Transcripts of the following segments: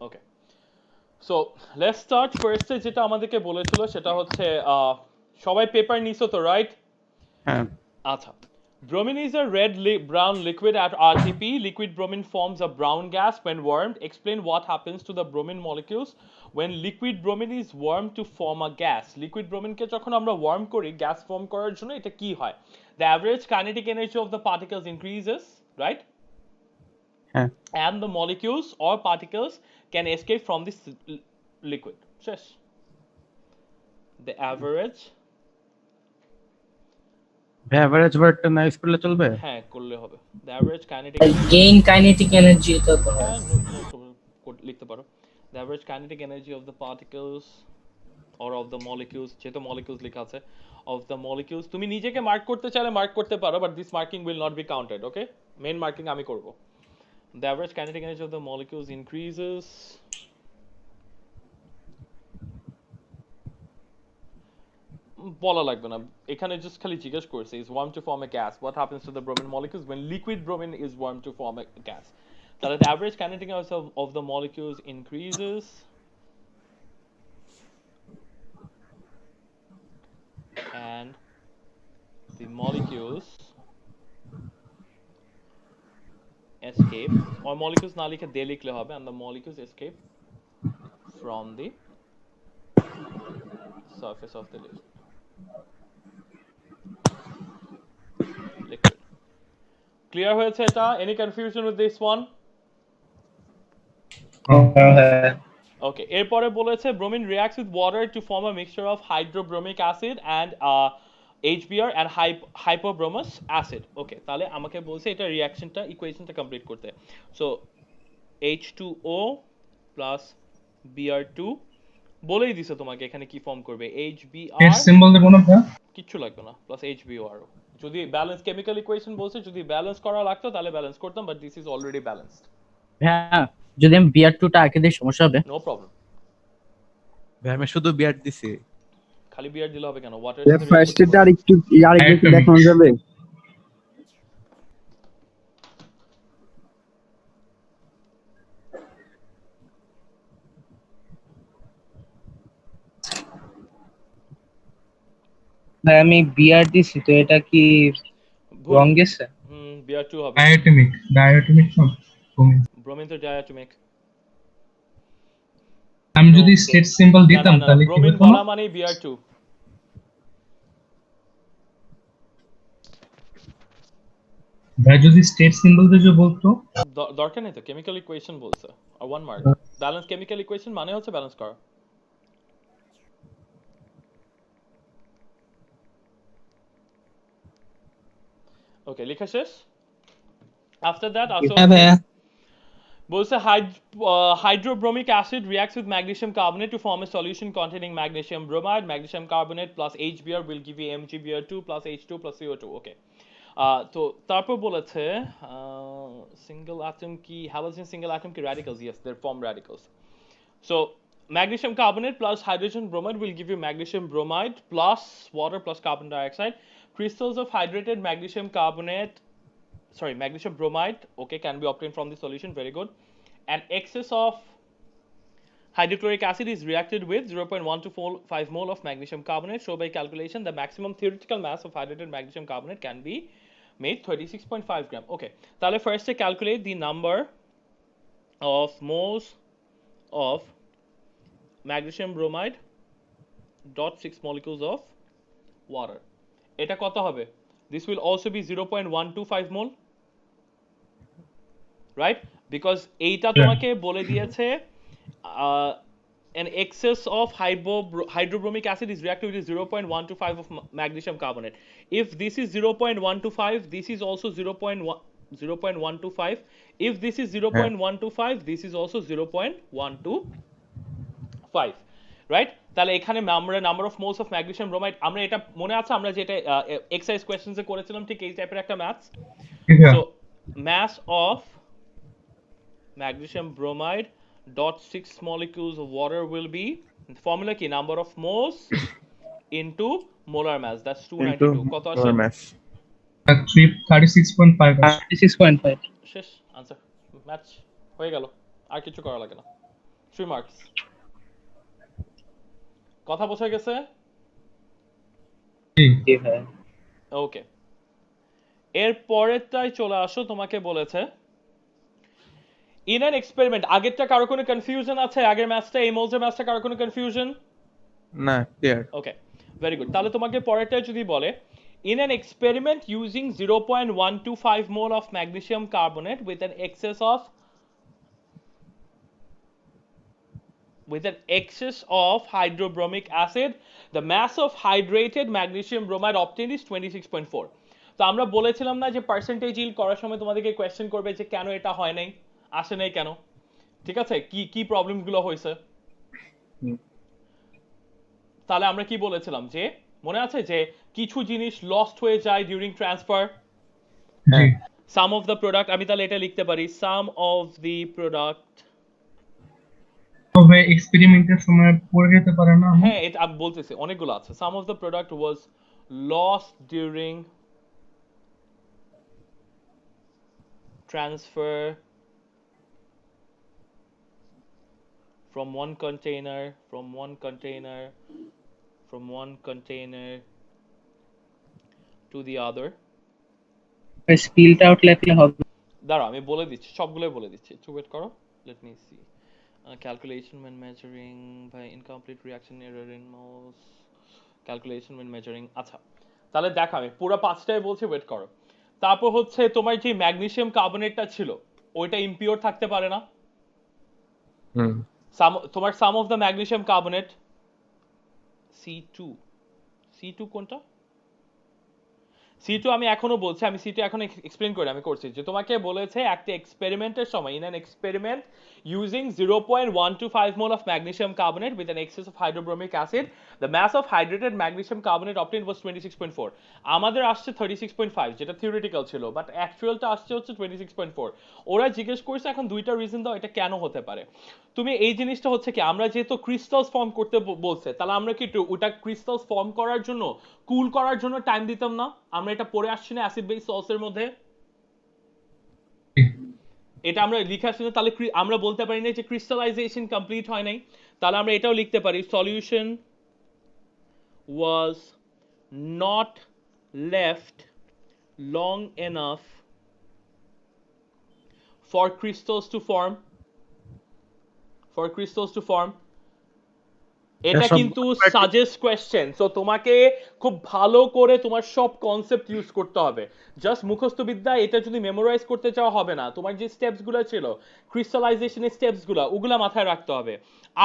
Okay, so let's start. ফার্স্টে যেটা আমাদেরকে বলেছিল সেটা হচ্ছে সবাই পেপার নিছো তো, রাইট? হ্যাঁ। আচ্ছা, bromine is a brown liquid at RTP. Liquid bromine forms a brown gas when warmed. Explain what happens to the bromine molecules when liquid bromine is warmed to form a gas. Liquid bromine কে যখন আমরা warm করি gas form করার জন্য, এটা কি হয়? The average kinetic energy of the particles increases, right? হ্যাঁ। And the molecules or particles can escape from this liquid. শেষ। The average, এভারেজ ওয়ার্ডটা না ইউজ করলে চলবে? হ্যাঁ করলে হবে। The average kinetic energy, gain kinetic energy তো তো হ্যাঁ নো প্রবলেম, লিখতে পারো। The average kinetic energy of the particles or of the molecules, যেহেতু molecules লেখা আছে, of the molecules, তুমি নিজেকে মার্ক করতে চাইলে মার্ক করতে পারো, but this marking will not be counted, okay? Main marking আমি করব। The average kinetic energy of the molecules increases বলা লাগবে না, এখানে জাস্ট খালি জিজ্ঞেস করছে is warm to form a gas, what happens to the bromine molecules when liquid bromine is warm to form a gas? তাহলে the average kinetic energy of the molecules increases and the molecules escape, or molecules না লিখে they লিখলে হবে, and the molecules escape from the surface of the liquid. Clear হয়েছে এটা? Any confusion with this one? Okay, এরপরে বলেছে bromine reacts with water to form a mixture of hydrobromic acid and HBr and hypobromous acid. Okay, তাহলে আমাকে বলছে এটা রিঅ্যাকশনটা, ইকুয়েশনটা complete করতে। So H2O plus Br2 বলেই দিছে তোমাকে এখানে কি ফর্ম করবে, HBr, এর সিম্বল দেব না ভাই? কিচ্ছু লাগবে না, প্লাস HBr। যদি ব্যালেন্স কেমিক্যাল ইকুয়েশন বলছে, যদি ব্যালেন্স করা লাগতো তাহলে ব্যালেন্স করতাম, but this is already balanced. হ্যাঁ, যদি আমি বিআর টুটা আগে দিই সমস্যা হবে? No problem. ভাই আমি শুধু বিয়ার দিছি। খালি বিয়ার দিলে হবে কেন? ওয়াটার ফার্স্টটা আরেকটু দেখানো যাবে? ভাই আমি বিআর দিছি তো এটা কি রং গেছে? Br2 হবে। ডায়াটমিক সব কমে। ব্রোমিন তো ডায়াটমিক। আমি যদি স্টেট সিম্বল দিতাম তাহলে কি ব্রোমিন হতো? বলা মানে Br2। ভাই যদি স্টেট সিম্বল দিয়ে বলতো দরকার নেই তো, কেমিক্যাল ইকুয়েশন বলছে, আর one mark. Balance chemical equation মানে হচ্ছে ব্যালেন্স করা। ওকে, লেখা শেষ। আফটার দ্যাট আসো, বলছে hydrobromic acid reacts with magnesium carbonate to form a solution containing magnesium bromide. Magnesium carbonate plus HBr will give you MgBr2 plus H2 plus CO2. Okay. তো তারপর বলেছে সিঙ্গেল অ্যাটম কি, halogen single atom কি radicals? Yes, they form radicals. So magnesium carbonate plus hydrogen bromide will give you magnesium bromide plus water plus carbon dioxide. Crystals of hydrated magnesium bromide, okay, can be obtained from the solution. Very good. And excess of hydrochloric acid is reacted with 0.125 mole of magnesium carbonate. So by calculation, the maximum theoretical mass of hydrated magnesium carbonate can be made 36.5 gram. Okay, তাহলে first calculate the number of moles of magnesium bromide dot 6 molecules of water. এটা কত হবে? This will also be 0.125 mole, right? Because এইটা তোমাকে বলে দিয়েছে an excess of hydrobromic acid is reacted with 0.125 of magnesium carbonate. If this is 0.125, this is also 0.125. If this is 0.125, this is also 0.125, right? তাহলে এখানে আমরা number of moles of magnesium bromide, আমরা এটা মনে আছে আমরা যেটা এক্সারসাইজ কোশ্চেনসে করেছিলাম, ঠিক এই টাইপের একটা maths. So mass of magnesium bromide dot 6 molecules of water will be, formula কি, number of moles into molar mass, that's 292. কত আসে? 36.5 36.5 শেষ আনসার, ম্যাচ হয়ে গেল, আর কিছু করা লাগে না। 3 marks. কথা বোঝা গেছে? জি জি ভাইয়া। ওকে, এর পরেরটাই চলে আসো। তোমাকে বলেছে ইন অ্যান এক্সপেরিমেন্ট। আগেরটা কারো কোনো কনফিউশন আছে? আগের ম্যাচটা, এই মোলসের ম্যাচটা কারো কোনো কনফিউশন? না, ক্লিয়ার। ওকে, ভেরি গুড। তাহলে তোমাকে পরেরটা যদি বলে in an experiment using 0.125 mole of magnesium carbonate with an excess of hydrobromic acid, the mass of hydrated magnesium bromide obtained is 26.4. তো আমরা বলেছিলাম না যে পার্সেন্টেজ ইল করার সময় তোমাদেরকে কোয়েশ্চেন করবে যে কেন এটা হয় নাই, আসে নাই কেন, ঠিক আছে, কি কি প্রবলেমগুলো হয়েছে। তাহলে আমরা কি বলেছিলাম যে মনে আছে যে কিছু জিনিস লস্ট হয়ে যায় during transfer. G some of the product, আমি তাহলে এটা লিখতে পারি সাম অফ দি প্রোডাক্ট। তবে এক্সপেরিমেন্টের সময় পড়ে যেতে পারে না আমার। হ্যাঁ, এটা আমি বলতেছি অনেকগুলো আছে। Some of the product was lost during transfer from one container to the other. Spilled out লেখলে হবে। দাঁড়াও আমি বলে দিচ্ছি, সবগুলোই বলে দিচ্ছি, একটু ওয়েট করো। Let me see. Calculation when measuring by incomplete reaction error in moles. Calculation when measuring. আচ্ছা, তাহলে দেখো আমি পুরো পাঁচটাই বলছি, ওয়েট করো। তারপর হচ্ছে তোমার যে ম্যাগনেসিয়াম কার্বনেটটা ছিল ওইটা ইমপিওর থাকতে পারে না। হুম। তোমার some of the magnesium carbonate C2 কোনটা? C2 আমি এখনো বলছি, আমি C2 এখন এক্সপ্লেন করি, আমি করছি যে তোমাকে বলেছে একটা এক্সপেরিমেন্টের সময় in an experiment using 0.125 mole of magnesium carbonate with an excess of hydrobromic acid, the mass of hydrated magnesium carbonate obtained was 26.4. আমাদের আসছে 36.5, যেটা থিওরিটিক্যাল ছিল, বাট অ্যাকচুয়ালটা আসছে হচ্ছে 26.4। ওরা জিজ্ঞেস করছে এখন দুইটা রিজন দাও এটা কেন হতে পারে। তুমি এই জিনিসটা হচ্ছে কি, আমরা যেহেতু ক্রিস্টালস ফর্ম করতে বলছে, তাহলে আমরা কি ওটা ক্রিস্টালস ফর্ম করার জন্য কুল করার জন্য টাইম দিতাম না? আমরা এটা পড়ে আসছি না অ্যাসিড বেস সলসের মধ্যে, এটা আমরা লিখে আসছি না? তাহলে আমরা বলতে পারি না যে ক্রিস্টালাইজেশন কমপ্লিট হয় নাই। তাহলে আমরা এটাও লিখতে পারি solution was not left long enough for crystals to form. এটা সব কিন্তু সাজেস্ট কোয়েশ্চেন, সো তোমাকে খুব ভালো করে তোমার সব কনসেপ্ট ইউজ করতে হবে। জাস্ট মুখস্থ বিদ্যা এটা যদি মেমোরাইজ করতে চাওয়া হবে না, তোমার যে স্টেপস গুলো ছিল ক্রিস্টালাইজেশনের স্টেপস গুলো ওগুলা মাথায় রাখতে হবে।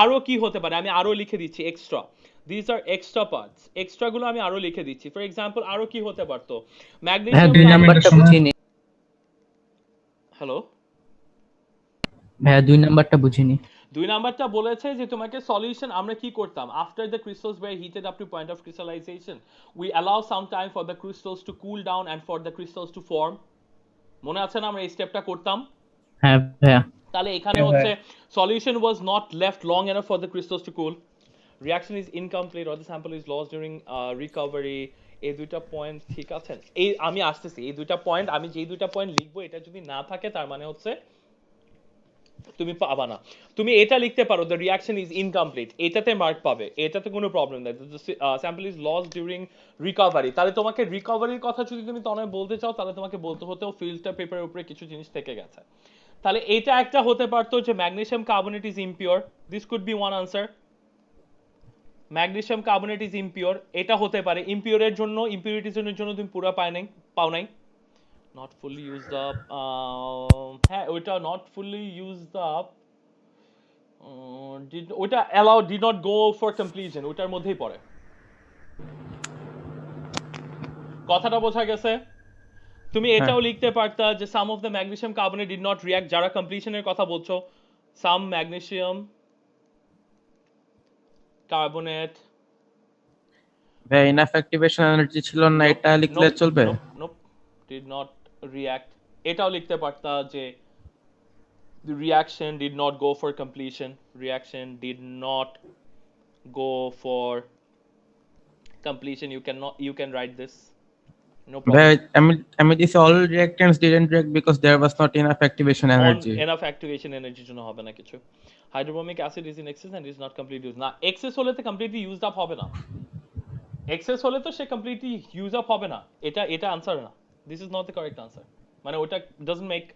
আরো কি হতে পারে আমি আরো লিখে দিচ্ছি extra, this are extra parts, extra গুলো আমি আরো লিখে দিচ্ছি। ফর এক্সাম্পল আরো কি হতে পারতো, হ্যাঁ, ম্যাগনেসিয়াম 2 নাম্বারটা বুঝিনি। হ্যালো, ভাইয়া 2 নাম্বারটা বুঝিনি। 2 নাম্বারটা বলেছে যে তোমাকে সলিউশন আমরা কি করতাম, after the crystals were heated up to point of crystallisation we allow some time for the crystals to cool down and for the crystals to form. মনে আছে না আমরা এই স্টেপটা করতাম? হ্যাঁ ভাইয়া। তাহলে এখানে হচ্ছে solution was not left long enough for the crystals to cool, reaction is incomplete or the sample is lost during recovery. এই দুইটা পয়েন্ট ঠিক আছে, এই আমি আসতেছি, এই দুইটা পয়েন্ট আমি যেই দুইটা পয়েন্ট লিখবো এটা যদি না থাকে তার মানে হচ্ছে তুমি পাবা না। তুমি এটা লিখতে পারো দ্য রিঅ্যাকশন ইজ ইনকমপ্লিট, এটাতে মার্ক পাবে, এটাতে কোনো প্রবলেম নাই। Sample is lost during recovery, তাহলে তোমাকে রিকভারির কথা যদি তুমি তখন বলতে চাও তাহলে তোমাকে বলতে হতেও ফিল্টার পেপারের উপরে কিছু জিনিস থেকে গেছে। তাহলে এটা একটা হতে পারতো যে magnesium carbonate is impure, this could be one answer. Magnesium carbonate is impure, এটা হতে পারে। ইমপিওরের জন্য, ইমপিউরিটিজের জন্য তুমি পুরো পাও নাই। Not fully used up. হ্যাঁ ওইটা not fully used up. ওইটা did not go for completion, ওইটার মধ্যেই পড়ে। কথাটা বোঝা গেছে? তুমি এটাও লিখতে পারতা যে some of the magnesium carbonate did not react, যারা completionের কথা বলছো some magnesium carbonate ভাই ইনএফেক্টিভেশন এনার্জি ছিল না, এটা লিখলে চলবে? nope, did not react। এটাও লিখতে পারতা যে the reaction did not go for completion, reaction did not go for completion, you can write this। No problem. MEDC all reactants didn't react because there was not enough activation energy. Enough activation energy জন্য হবে না কিছু। Hydrobromic acid is in excess and is not completely used. না excess হলে তো completely used up হবে না। excess হলে তো সে completely use up হবে না। এটা answer না। This is not the correct answer. মানে ওটা doesn't make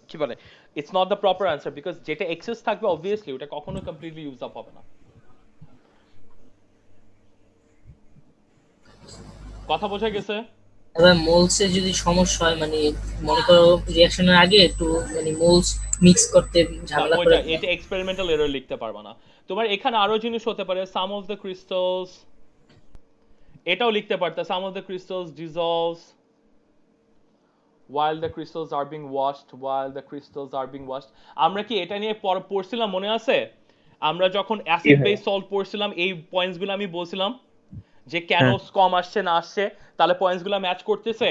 কি বলে it's not the proper answer because যেটা excess থাকবে obviously ওটা কখনো completely use up হবে না। কথা বোঝা গেছে? এবার মোলসে যদি সমস্যা হয় মানে মনে করো রিঅ্যাকশনের আগে একটু মানে মোলস মিক্স করতে ঝামেলা করে এটা এক্সপেরিমেন্টাল এরর লিখতে পারবা না। তোমার এখানে আরো জিনিস হতে পারে some of the crystals এটাও লিখতে পারতে some of the crystals dissolves while the crystals are being washed আমরা কি এটা নিয়ে পড়ছিলাম মনে আছে আমরা যখন অ্যাসিড বেস সল্ট পড়ছিলাম এই পয়েন্টসগুলো আমি বলছিলাম যে কেন কম আসছে না আসছে তাহলে পয়েন্টসগুলো ম্যাচ করতেছে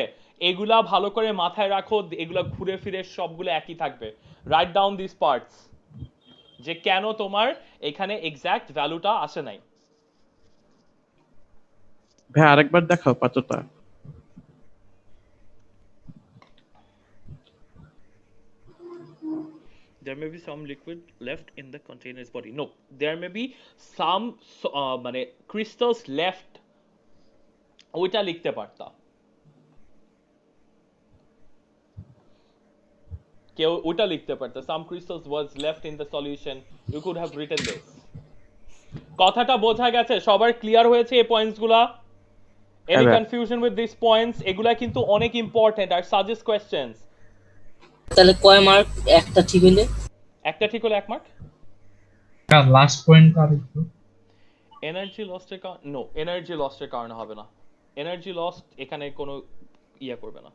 এগুলা ভালো করে মাথায় রাখো এগুলা ঘুরে ফিরে সবগুলো একই থাকবে রাইট ডাউন দিস পার্টস যে কেন তোমার এখানে এক্সাক্ট ভ্যালুটা আসে নাই ভাই আরেকবার দেখাও পাঁচটা there may be some liquid left in the container's body no there may be some মানে crystals left ওইটা লিখতে পারতা কেউ ওটা লিখতে পারতা some crystals was left in the solution you could have written this কথাটা বোঝা গেছে সবার ক্লিয়ার হয়েছে এই পয়েন্টসগুলো any confusion with these points এগুলা কিন্তু অনেক ইম্পর্টেন্ট আর সাজেস্ট কোশ্চেনস তাহলে কয় মার্ক একটা ঠিক হইলে এক মার্ক লাস্ট পয়েন্ট আর একটু এনার্জি লস্টের কারণে নো এনার্জি লস্টের কারণে হবে না এনার্জি লস্ট এখানে কোনো করবে না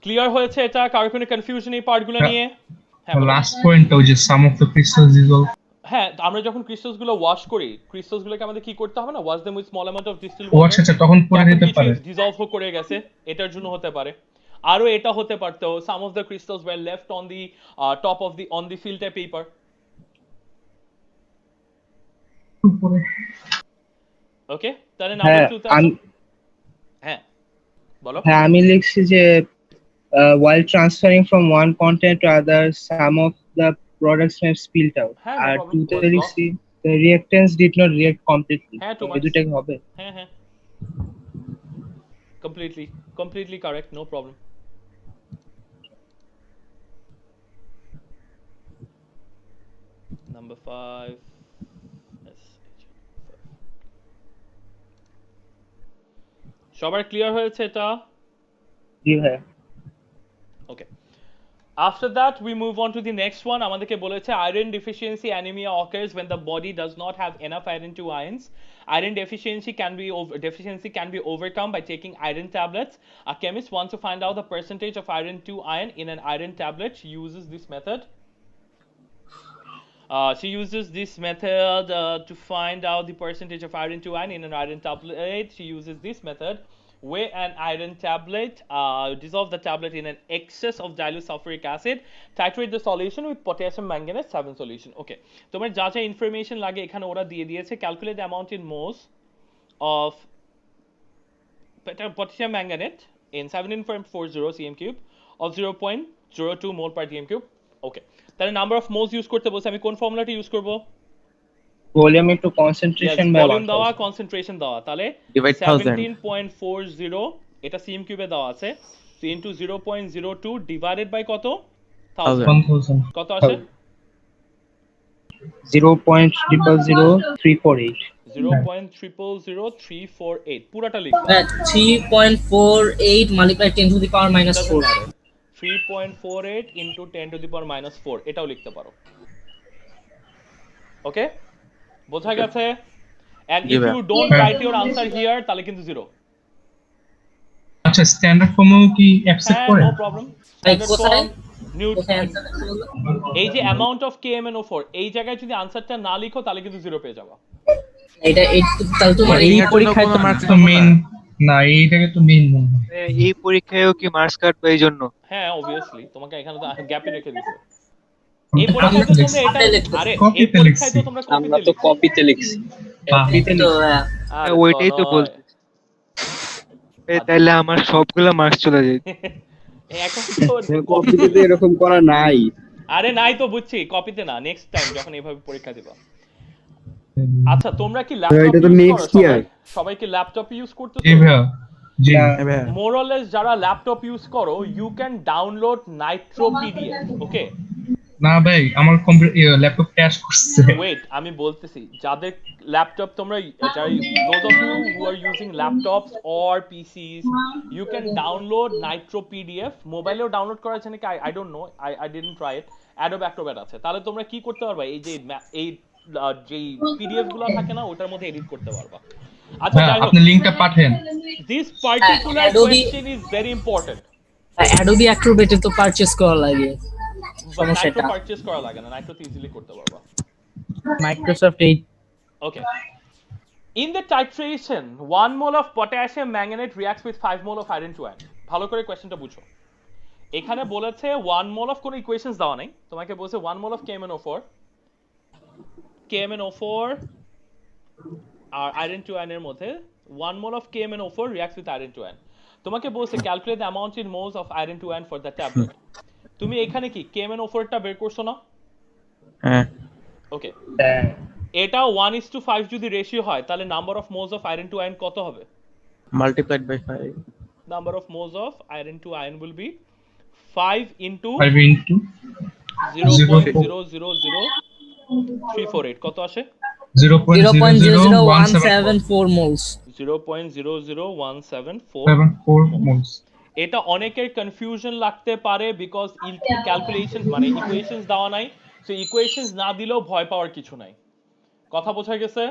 ক্লিয়ার হয়েছে এটা কার কোনো কনফিউশন এই পার্টগুলো নিয়ে হ্যাঁ লাস্ট পয়েন্ট ওই যে সাম অফ দ্য ক্রিস্টালস ডিসলভ হ্যাঁ আমরা যখন ক্রিস্টালস গুলো ওয়াশ করি ক্রিস্টালস গুলোকে আমাদের কি করতে হবে না wash them with small amount of distil water আচ্ছা তখন পরে দিতে পারে ডিসলভ করে গেছে এটার জন্য হতে পারে আরো এটা হতে পারতো some of the crystals were left on the top of the on the filter paper okay তাহলে নাম্বার 2 তে হ্যাঁ বলো হ্যাঁ আমি লিখছি যে while transferring from one content to other some of the products have spilled out আর 2 তে লিখছি the reactants did not react completely এই দুটো কি হবে হ্যাঁ completely correct no problem number 5 সবার ক্লিয়ার হয়েছে এটা জি ভাই okay after that we move on to the next one আমাদেরকে বলেছে iron deficiency anemia occurs when the body does not have enough iron to ions iron deficiency can be overcome by taking iron tablets a chemist wants to find out the percentage of iron to iron in an iron tablet she uses this method to find out the percentage of iron to iron in an iron tablet she uses this method weigh an iron tablet dissolve the tablet in an excess of dilute sulfuric acid titrate the solution with potassium manganate 7 solution okay তোমার যা যা information লাগে এখানে ওরা দিয়ে দিয়েছে calculate the amount in moles of potassium manganate in 17.40 cm cube of 0.02 mole per dm cube okay তাহলে number of moles use করতে বলছে আমি কোন ফর্মুলাটা ইউজ করব ভলিউম একটু কনসেন্ট্রেশন বাই ভলিউম দেওয়া কনসেন্ট্রেশন দেওয়া তাহলে 17.40 এটা সিএম কিউবে দেওয়া আছে সো ইনটু 0.02 ডিভাইডেড বাই কত 1000 কত আসে 0.000348 0.000348 পুরোটা লিখো 3.48 multiply 10 to the power minus 4 3.48 into 10 to the power minus 4 এটাও লিখতে পারো ওকে বোঝা গেছে and if you don't write your answer here তাহলে কিন্তু 0 আচ্ছা স্ট্যান্ডার্ড ফর্মও কি অ্যাকসেপ্ট করে নো প্রবলেম স্ট্যান্ডার্ড ফর্ম এই যে অ্যামাউন্ট অফ KMnO4 এই জায়গায় যদি আনসারটা না লিখো তাহলে কিন্তু 0 পেয়ে যাবে এটা তাহলে তোমার এই পরীক্ষায় তো মার্কস তো মেইন না এইটাকে তো মেইন মনে হয় এই পরীক্ষায়ও কি মার্কস কাটবে এই জন্য হ্যাঁ obviously তোমাকে এখানে তো গ্যাপে রেখে দিয়েছে এই পরীক্ষায় তো তোমরা এটা আরে এই পরীক্ষায় তো তোমরা আমরা তো কপিতে লিখছি কপিতে তো ওইটাই তো বলছি তাহলে আমার সবগুলা মার্কস চলে যায়। এখন তো কপিতে তো এরকম করা নাই। আরে নাই তো বুঝছি, কপিতে না, নেক্সট টাইম যখন এইভাবে পরীক্ষা দিবা। আচ্ছা তোমরা কি ল্যাপটপ এটা তো ইউজ করো next সবাই? year। সবাই কি ল্যাপটপ ইউজ করতেছো? জি ভাইয়া, জি মোরলেস যারা ল্যাপটপ ইউজ করো, you can download Nitro PDF, okay? না ভাই, আমার কম্পিউটার ল্যাপটপ ক্র্যাশ করছে। ওয়েট, আমি বলতেছি যাদের ল্যাপটপ তোমরা যারা those of you who are using laptops or PCs, you can download Nitro PDF, মোবাইলেও ডাউনলোড করা আছে নাকি I don't know, I didn't try it, Adobe Acrobat আছে। তাহলে তোমরা কি করতে পারবা, এই যে যেই পিডিএফ গুলো থাকে না ওটার মধ্যে এডিট করতে পারবা। আচ্ছা হ্যাঁ, যাই হোক, আপনি লিংকটা পাঠান। this particular question is very important, Adobe Acrobat তো পারচেজ করা লাগে, but সমস্যা Nitro এটা। পারচেজ করা লাগে না, Nitro তে ইজিলি করতে পারবা। মাইক্রোসফট এই Okay. In the titration, 1 mole of potassium manganate reacts with 5 mole of iron to iron. ভালো করে কোয়েশ্চেনটা বুঝো। এখানে বলেছে 1 mole of কোন ইকুয়েশনস দেওয়া নাই, তোমাকে বলছে 1 mole of KMnO4 R iron to iron এর মধ্যে 1 mole of KMnO4 reacts with iron to iron. তোমাকে বলছে calculate the amount in moles of iron to iron for the tablet. তুমি এখানে কি KMnO4 টা বের করছো না? হ্যাঁ ওকে, এটা 1:5 যদি রেশিও হয় তাহলে number of moles of iron two iron কত হবে? Multiplied by 5। Number of moles of iron two iron will be 5 into 0.000348 কত আসে? 0.00174 মোলস। 0.00174 মোলস। এটা অনেকের কনফিউশন লাগতে পারে বিকজ ক্যালকুলেশন মানে ইকুয়েশনস দেওয়া নাই, সো ইকুয়েশনস না দিলেও ভয় পাওয়ার কিছু নাই। কথা বোঝা গেছে?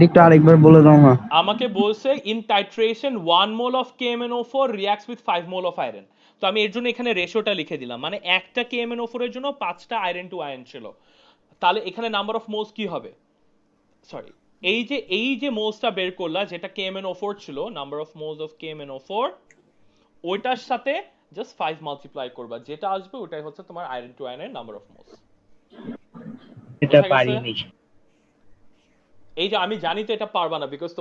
একটু আরেকবার বলে দাও না। আমাকে বলছে in titration 1 mole of KMnO4 reacts with 5 mole of iron. তো আমি এর জন্য এখানে রেশিওটা লিখে দিলাম, মানে একটা KMnO4 এর জন্য 5টা আয়রন টু আয়রন ছিল। তাহলে এখানে নাম্বার অফ মোলস কি হবে? সরি, এই যে মোলসটা বের করলা যেটা KMnO4 ছিল, number of moles of KMnO4 ওইটার সাথে জাস্ট 5 মাল্টিপ্লাই করবা, যেটা আসবে ওটাই হচ্ছে তোমার আয়রন টু আয়রনের নাম্বার অফ মোলস। এটা পারিনি। এই যে আমি জানি তো এটা পারবা না because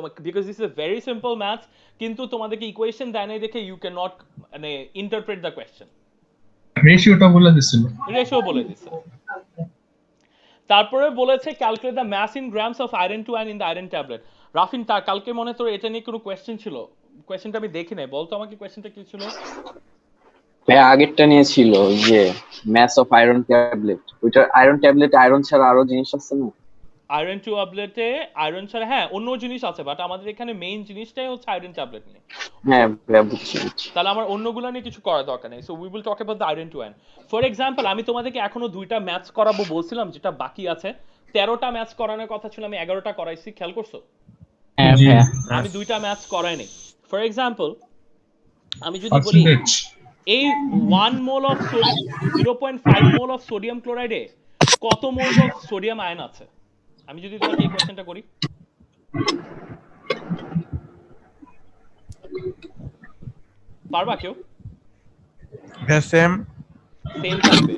this is a very simple maths, কিন্তু তোমাদেরকে ইকুয়েশন দেয় নাই দেখে ইউ ক্যান নট মানে ইন্টারপ্রেট দ্য কোয়েশ্চেন। রেশিওটা বলে দিছিল, রেশিও বলে দিছে। তারপরে বলেছে calculate the mass in grams of iron two iron in the iron tablet. Rafin কালকে মনে তোর এটা নিয়ে কোনো কোয়েশ্চেন ছিল? কোয়েশ্চেনটা আমি দেখি নাই, বলতো আমাকে কোয়েশ্চেনটা কি ছিল? ভাই আগেরটা নিয়ে ছিল যে ম্যাস অফ আয়রন ট্যাবলেট, ওইটা আয়রন ট্যাবলেটে আয়রন ছাড়া আরো জিনিস আছে না? আয়রন ট্যাবলেটে আয়রন ছাড়া হ্যাঁ অন্য জিনিস আছে, বাট আমাদের এখানে মেইন জিনিসটাই হচ্ছে আয়রন ট্যাবলেট নিয়ে। হ্যাঁ বুঝছি। তাহলে আমার অন্যগুলো নিয়ে কিছু করার দরকার নেই, so we will talk about the iron two iron. For example আমি তোমাদেরকে এখনো 2টা ম্যাথস করাবো বলছিলাম, যেটা বাকি আছে। 13টা ম্যাথস করানোর কথা ছিল, আমি 11টা করাইছি, খেয়াল করছো? আমি 2টা ম্যাথস করাই নাই। ফর এক্সাম্পল আমি যদি বলি এই 1 mole of 0.5 mole of sodium ক্লোরাইডে কত মোল অফ সোডিয়াম আয়ন আছে, আমি যদি তোমাকে এই কোশ্চেনটা করি, পারবা কেউ? সেম থাকবে।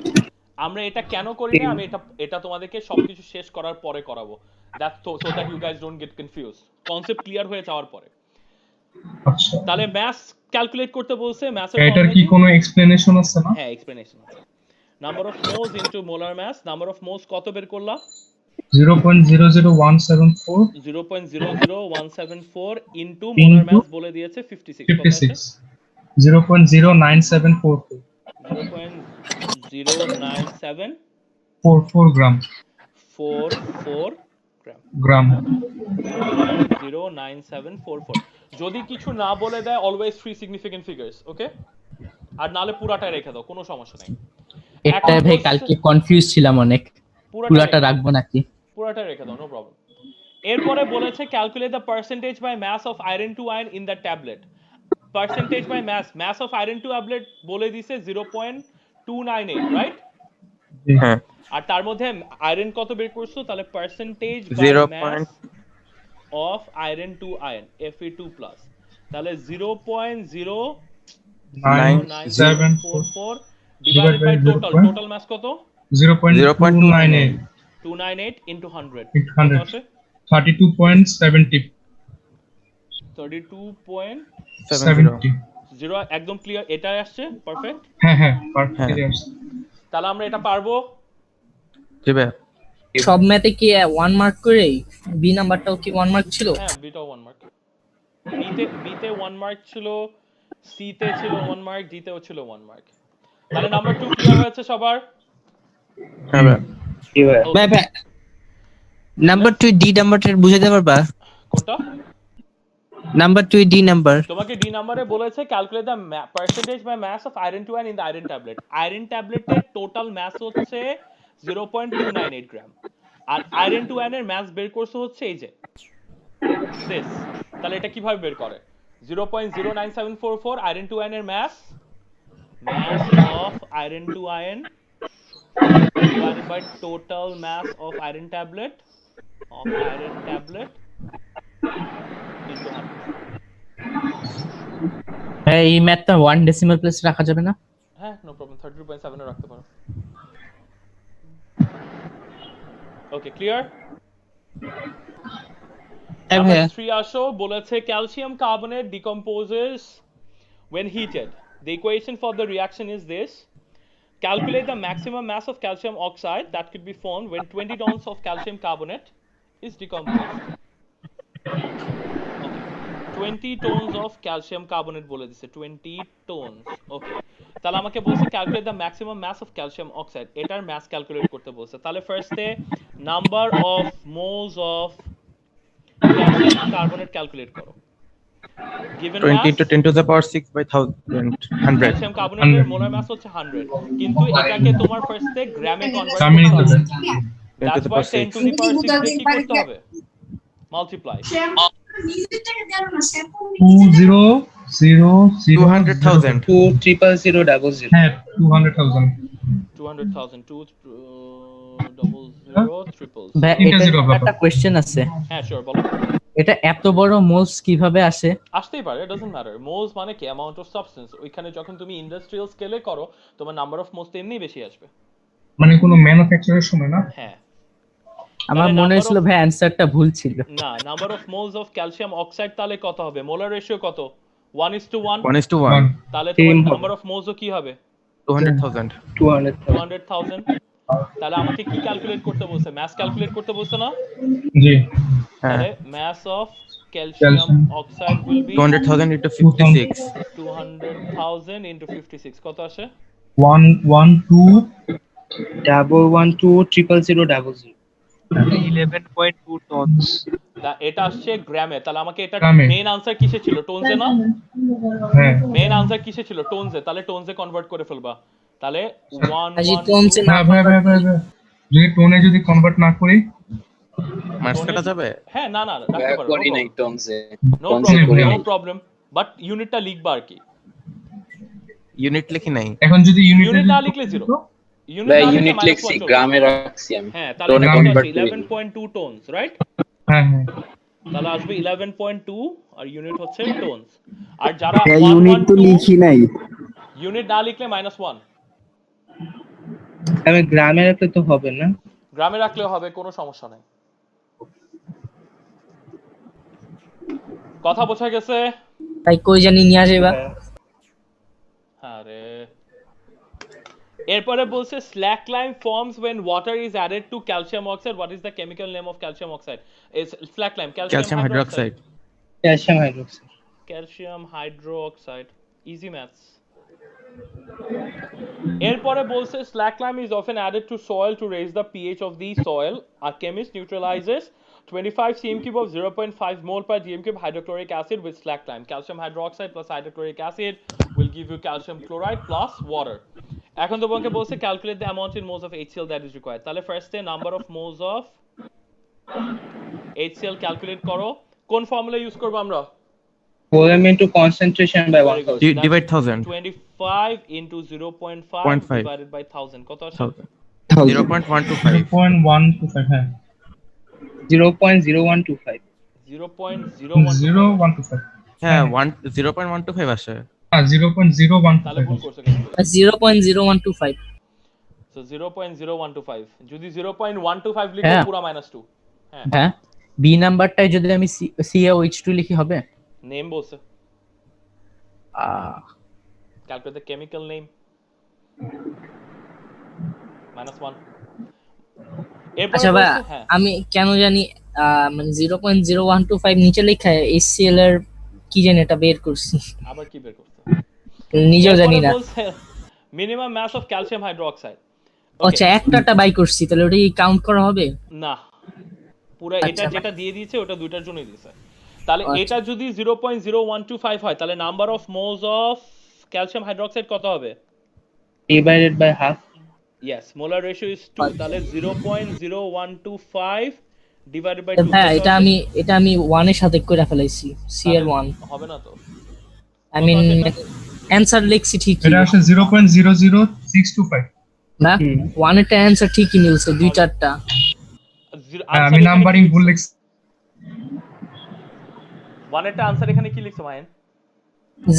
আমরা এটা কেন করি না, আমি এটা তোমাদেরকে সবকিছু শেষ করার পরে করাবো, that's so that you guys don't get confuse, concept clear হয়ে যাওয়ার পরে। আচ্ছা, তাহলে ম্যাথস ক্যালকুলেট করতে বলছে, ম্যাথের এটার কি কোনো এক্সপ্লেনেশন আছে না? হ্যাঁ এক্সপ্লেনেশন আছে। Number of moles into molar mass, number of moles কত বের করলা? 0.00174 0.00174 ইনটু মোলার মাস বলে দিয়েছে 56 0.09744 0.09744 গ্রাম 0.09744। যদি কিছু না বলে দেয় অলওয়েজ 3 সিগনিফিকেন্ট ফিগারস, ওকে? আর নালে পুরাটা রেখে দাও, কোনো সমস্যা নাই। এটা ভাই কালকে কনফিউজ ছিলাম অনেক, পুরাটা রাখবো নাকি? পুরাটা রেখে দাও, নো প্রবলেম। এরপরে বলেছে calculate the percentage by mass of iron two iron in the tablet. Percentage by mass of iron to tablet বলে দিছে 0.298, রাইট? হ্যাঁ। আর তার মধ্যে আয়রন কত বের করছো, তাহলে percentage by mass of iron two iron Fe2+, তাহলে 0.09744 ডিভাইডেড বাই টোটাল মাস কত? 0.298 298 into 100 32.70 32.0 একদম ক্লিয়ার, এটাই আসছে পারফেক্ট। হ্যাঁ পারফেক্টলি আসছে। তাহলে আমরা এটা পারবো। জি ভাই। সব ম্যাথে কি 1 মার্ক করেই? বি নাম্বারটাও কি 1 মার্ক ছিল? হ্যাঁ বিটাও 1 মার্ক। বিতে 1 মার্ক ছিল, সিতে ছিল 1 মার্ক, ডিতেও ছিল 1 মার্ক। তাহলে নাম্বার 2 ক্লিয়ার হয়েছে সবার? হ্যাঁ ভাই। কি ভাই? ভাই ভাই নাম্বার 2 ডি নাম্বারটা বুঝাতে পারবা? কোনটা? Number 2 D number. তোমাকে ডি নাম্বারে বলেছে calculate the percentage by mass of iron 2 in the iron tablet. Iron ট্যাবলেটের টোটাল মাস হচ্ছে 0.298 গ্রাম, আর আয়রন 2 এর মাস বের করছে হচ্ছে এই যে দিস। তাহলে এটা কিভাবে বের করে? 0.09744 আয়রন 2 এর mass of iron 2 ion divided by total mass of iron tablet into 100. হ্যাঁ, এই ম্যাথটা 1 ডেসিমাল প্লেস রাখা যাবে না? হ্যাঁ নো প্রবলেম, 32.7 এ রাখতে পারো। Okay clear? Number 3 আসো, বলেছে calcium carbonate decomposes when heated. The equation for the reaction is this. Calculate the maximum mass of calcium oxide that could be formed when 20 tons of calcium carbonate is decomposed. Okay. 20 tons of calcium carbonate বলে দিছে, 20 tons. Okay. তাহলে আমাকে বলছে calculate the maximum mass of calcium oxide. এটার mass calculate করতে বলছে। তাহলে ফার্স্টে number of moles of calcium carbonate calculate করো। Given 20 mass to 10 to the power 6 by 100. Calcium কার্বনেটের মোলার মাস হচ্ছে 100, কিন্তু এটাকে তোমার ফার্স্টে গ্রামে কনভার্ট গ্রামে করতে হবে। to the that's power y 10 to 6. The power 6 দিয়ে কি করতে হবে? মাল্টিপ্লাই। 2000 200,000. 200,000. হ্যাঁ 200,000 200,000 2 000 ভাই তিনটা zero এটা ব্যাপার। একটা কোশ্চেন আছে। হ্যাঁ শিওর বলো। এটা এত বড় মোলস কিভাবে আসে? আসতেই পারে, ইট ডাজন্ট ম্যাটার। মোলস মানে কি? Amount of substance. ওইখানে যখন তুমি ইন্ডাস্ট্রিয়াল স্কেলে করো তোমার নাম্বার অফ মোলস এমনি বেশি আসবে। মানে কোনো ম্যানুফ্যাকচারের সময় না? হ্যাঁ। আমার মনে হয়েছিল ভাই অ্যানসারটা ভুল ছিল। না, number of moles of calcium oxide তাহলে কত হবে? মোলার রেশিও কত? 1:1। 1:1. তাহলে তোমার নাম্বার অফ মোলসও কি হবে? 200,000. 200,000। তাহলে আমাকে কি ক্যালকুলেট করতে বলছে? মাস ক্যালকুলেট করতে বলছে না? জি। তাহলে mass of calcium oxide will be 200,000 into 56. 200,000 into 56 কত আসে? 112,112,000. 11.2 tons. এটা আসছে গ্রামে। তাহলে আমাকে এটা গ্রামে। মেইন আনসার কিসে ছিল? টোনসে না? হ্যাঁ মেইন আনসার কিসে ছিল? টোনসে। তাহলে টোনসে কনভার্ট করে ফেলবা। তাহলে 1 আজি টোনসে না ভাই যদি টোনে যদি কনভার্ট না করি মার্কস কাটা যাবে? হ্যাঁ না রাখতে পারো। করি নাই টনসে। নো টনসে করি প্রবলেম, নো নাই। প্রবলেম। বাট ইউনিটটা লিখবা আর কি। ইউনিট লিখি নাই। এখন যদি ইউনিট না লিখলে জিরো। ভাই ইউনিট লিখছি, গ্রামে রাখছি আমি। হ্যাঁ তাহলে টোনে কত কনভার্ট আসে? করি। 11.2 টনস, রাইট? হ্যাঁ তাহলে আসবে 11.2 আর ইউনিট হচ্ছে টনস। আর যারা ইউনিট তো লিখি নাই। ইউনিট না লিখলে -1। আমি গ্রামে রাখলে তো হবে না? গ্রামে রাখলেও হবে, কোনো সমস্যা নাই। কথা বোঝা গেছে? তাই কই জানি নিয়ে যাবা। আরে এরপরে বলছে slack lime forms when water is added to calcium oxide. What is the chemical name of calcium oxide? Is slack lime Calcium hydroxide. Calcium hydroxide. Calcium hydroxide. Easy maths. এরপরে বলছে slack lime is often added to soil to raise the pH of the soil. A chemist neutralizes 25 cm cube of 0.5 mole per dm cube hydrochloric acid with slack lime. Calcium hydroxide plus hydrochloric acid will give you calcium chloride plus water. এখন তোমাকে বলছে calculate the amount in moles of HCl that is required. তাহলে ফার্স্টে number of moles of HCl calculate করো। কোন formula use করব আমরা? Volume into concentration by 1000. Divide 1000. 25 into 0.5 divided by 1000 কত আসে? 0.125. 0.125 হ্যাঁ 0.0125. 0.0125 হ্যাঁ 0.125 আসে। হ্যাঁ 0.0125 তাহলে ভুল করছো কেন? 0.0125। সো 0.0125 যদি 0.125 লিখো পুরো -2। হ্যাঁ বি নাম্বারটাই যদি আমি CaOH2 লিখি হবে? নেম বলছে, ক্যালকুলেট দ্য কেমিক্যাল নেম, -1। এরপরে আচ্ছা ভাই, বলছে হ্যাঁ আমি কেন জানি মানে 0.0125 নিচে লেখা HCl এর কি জানি এটা বের করছি, আবার কি বের করতে, নিজেও জানি এরপরে না। বলছে minimum mass of calcium hydroxide. আচ্ছা, একটা বাই করছি, তাহলে ওটা কি কাউন্ট করা হবে? না, পুরো এটা আচ্ছা, যেটা দিয়ে দিয়েছে ওটা দুইটার জন্যই দিয়েছে। তাহলে আচ্ছা। এটা যদি 0.0125 হয় তাহলে number of moles of calcium hydroxide কত হবে? divided by half. Yes, molar ratio is 2, তাহলে 0.0125 divided by 2 হ্যাঁ, কত এটা আসে? আমি 1 এর সাথে করে ফেলাইছি, CR1। হবে না তো, আই মিন অ্যানসার লিখছি ঠিকই, এটা আসলে 0.00625। না 1 এর অ্যানসার ঠিকই মিলছে, 2-4টা। আমি নাম্বারিং ভুল লিখছি। 1 এর আনসার এখানে কি লিখছো মাইন?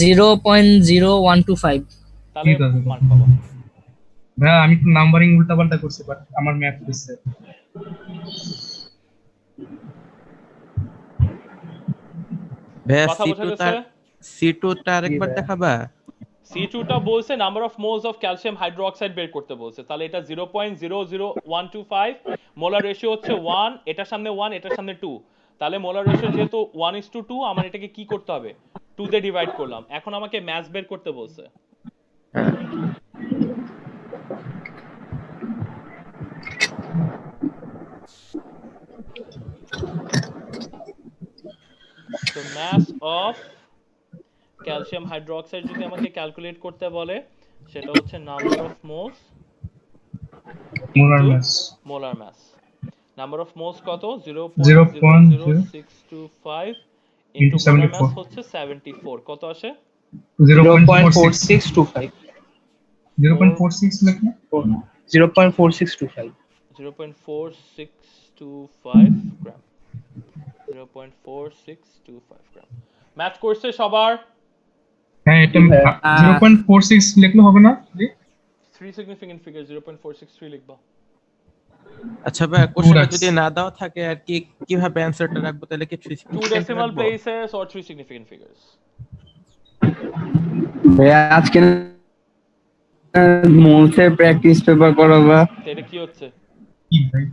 0.0125। তাহলে ঠিক আছে। মার্ক পাবো। ভাই আমি তো নাম্বারিং উল্টাপাল্টা করছি, বাট আমার ম্যাথ হচ্ছে। ভাইয়া কথা বোঝা গেছে? C2 টা আরেকবার দেখাবা? C2 টা বলছে number of moles of calcium hydroxide বের করতে বলছে, তাহলে এটা 0.00125, মোলার রেশিও হচ্ছে 1, এটার সামনে 1 এটার সামনে 2, তাহলে মোলার রেশিও যেহেতু 1:2, আমার এটাকে কি করতে হবে 2 দিয়ে ডিভাইড করলাম, এখন আমাকে ম্যাস বের করতে বলছে। তো ম্যাস অফ ক্যালসিয়াম হাইড্রোক্সাইড যদি আমাকে ক্যালকুলেট করতে বলে সেটা হচ্ছে number of moles molar mass. Number of moles কত? 0.00625 ইনটু মোলার মাস হচ্ছে 74, কত আসে? 0.4625 0.46 লিখলে 0.4625 0.4625 গ্রাম, 0.4625 গ্রাম। ম্যাথ করছে সবার? হ্যাঁ, এটা 0.46 লিখলে হবে না? 3 সিগনিফিকেন্ট ফিগার 0.463 লিখবা। আচ্ছা ভাই, কোশ্চেনে যদি না দাও থাকে আর কি কিভাবে অ্যানসারটা রাখবো, তাহলে কি 3 2 decimal places or 3 significant figures? ভাই আজকে মোলসের প্র্যাকটিস পেপার করাবা? এটা কি হচ্ছে? কি ভাই?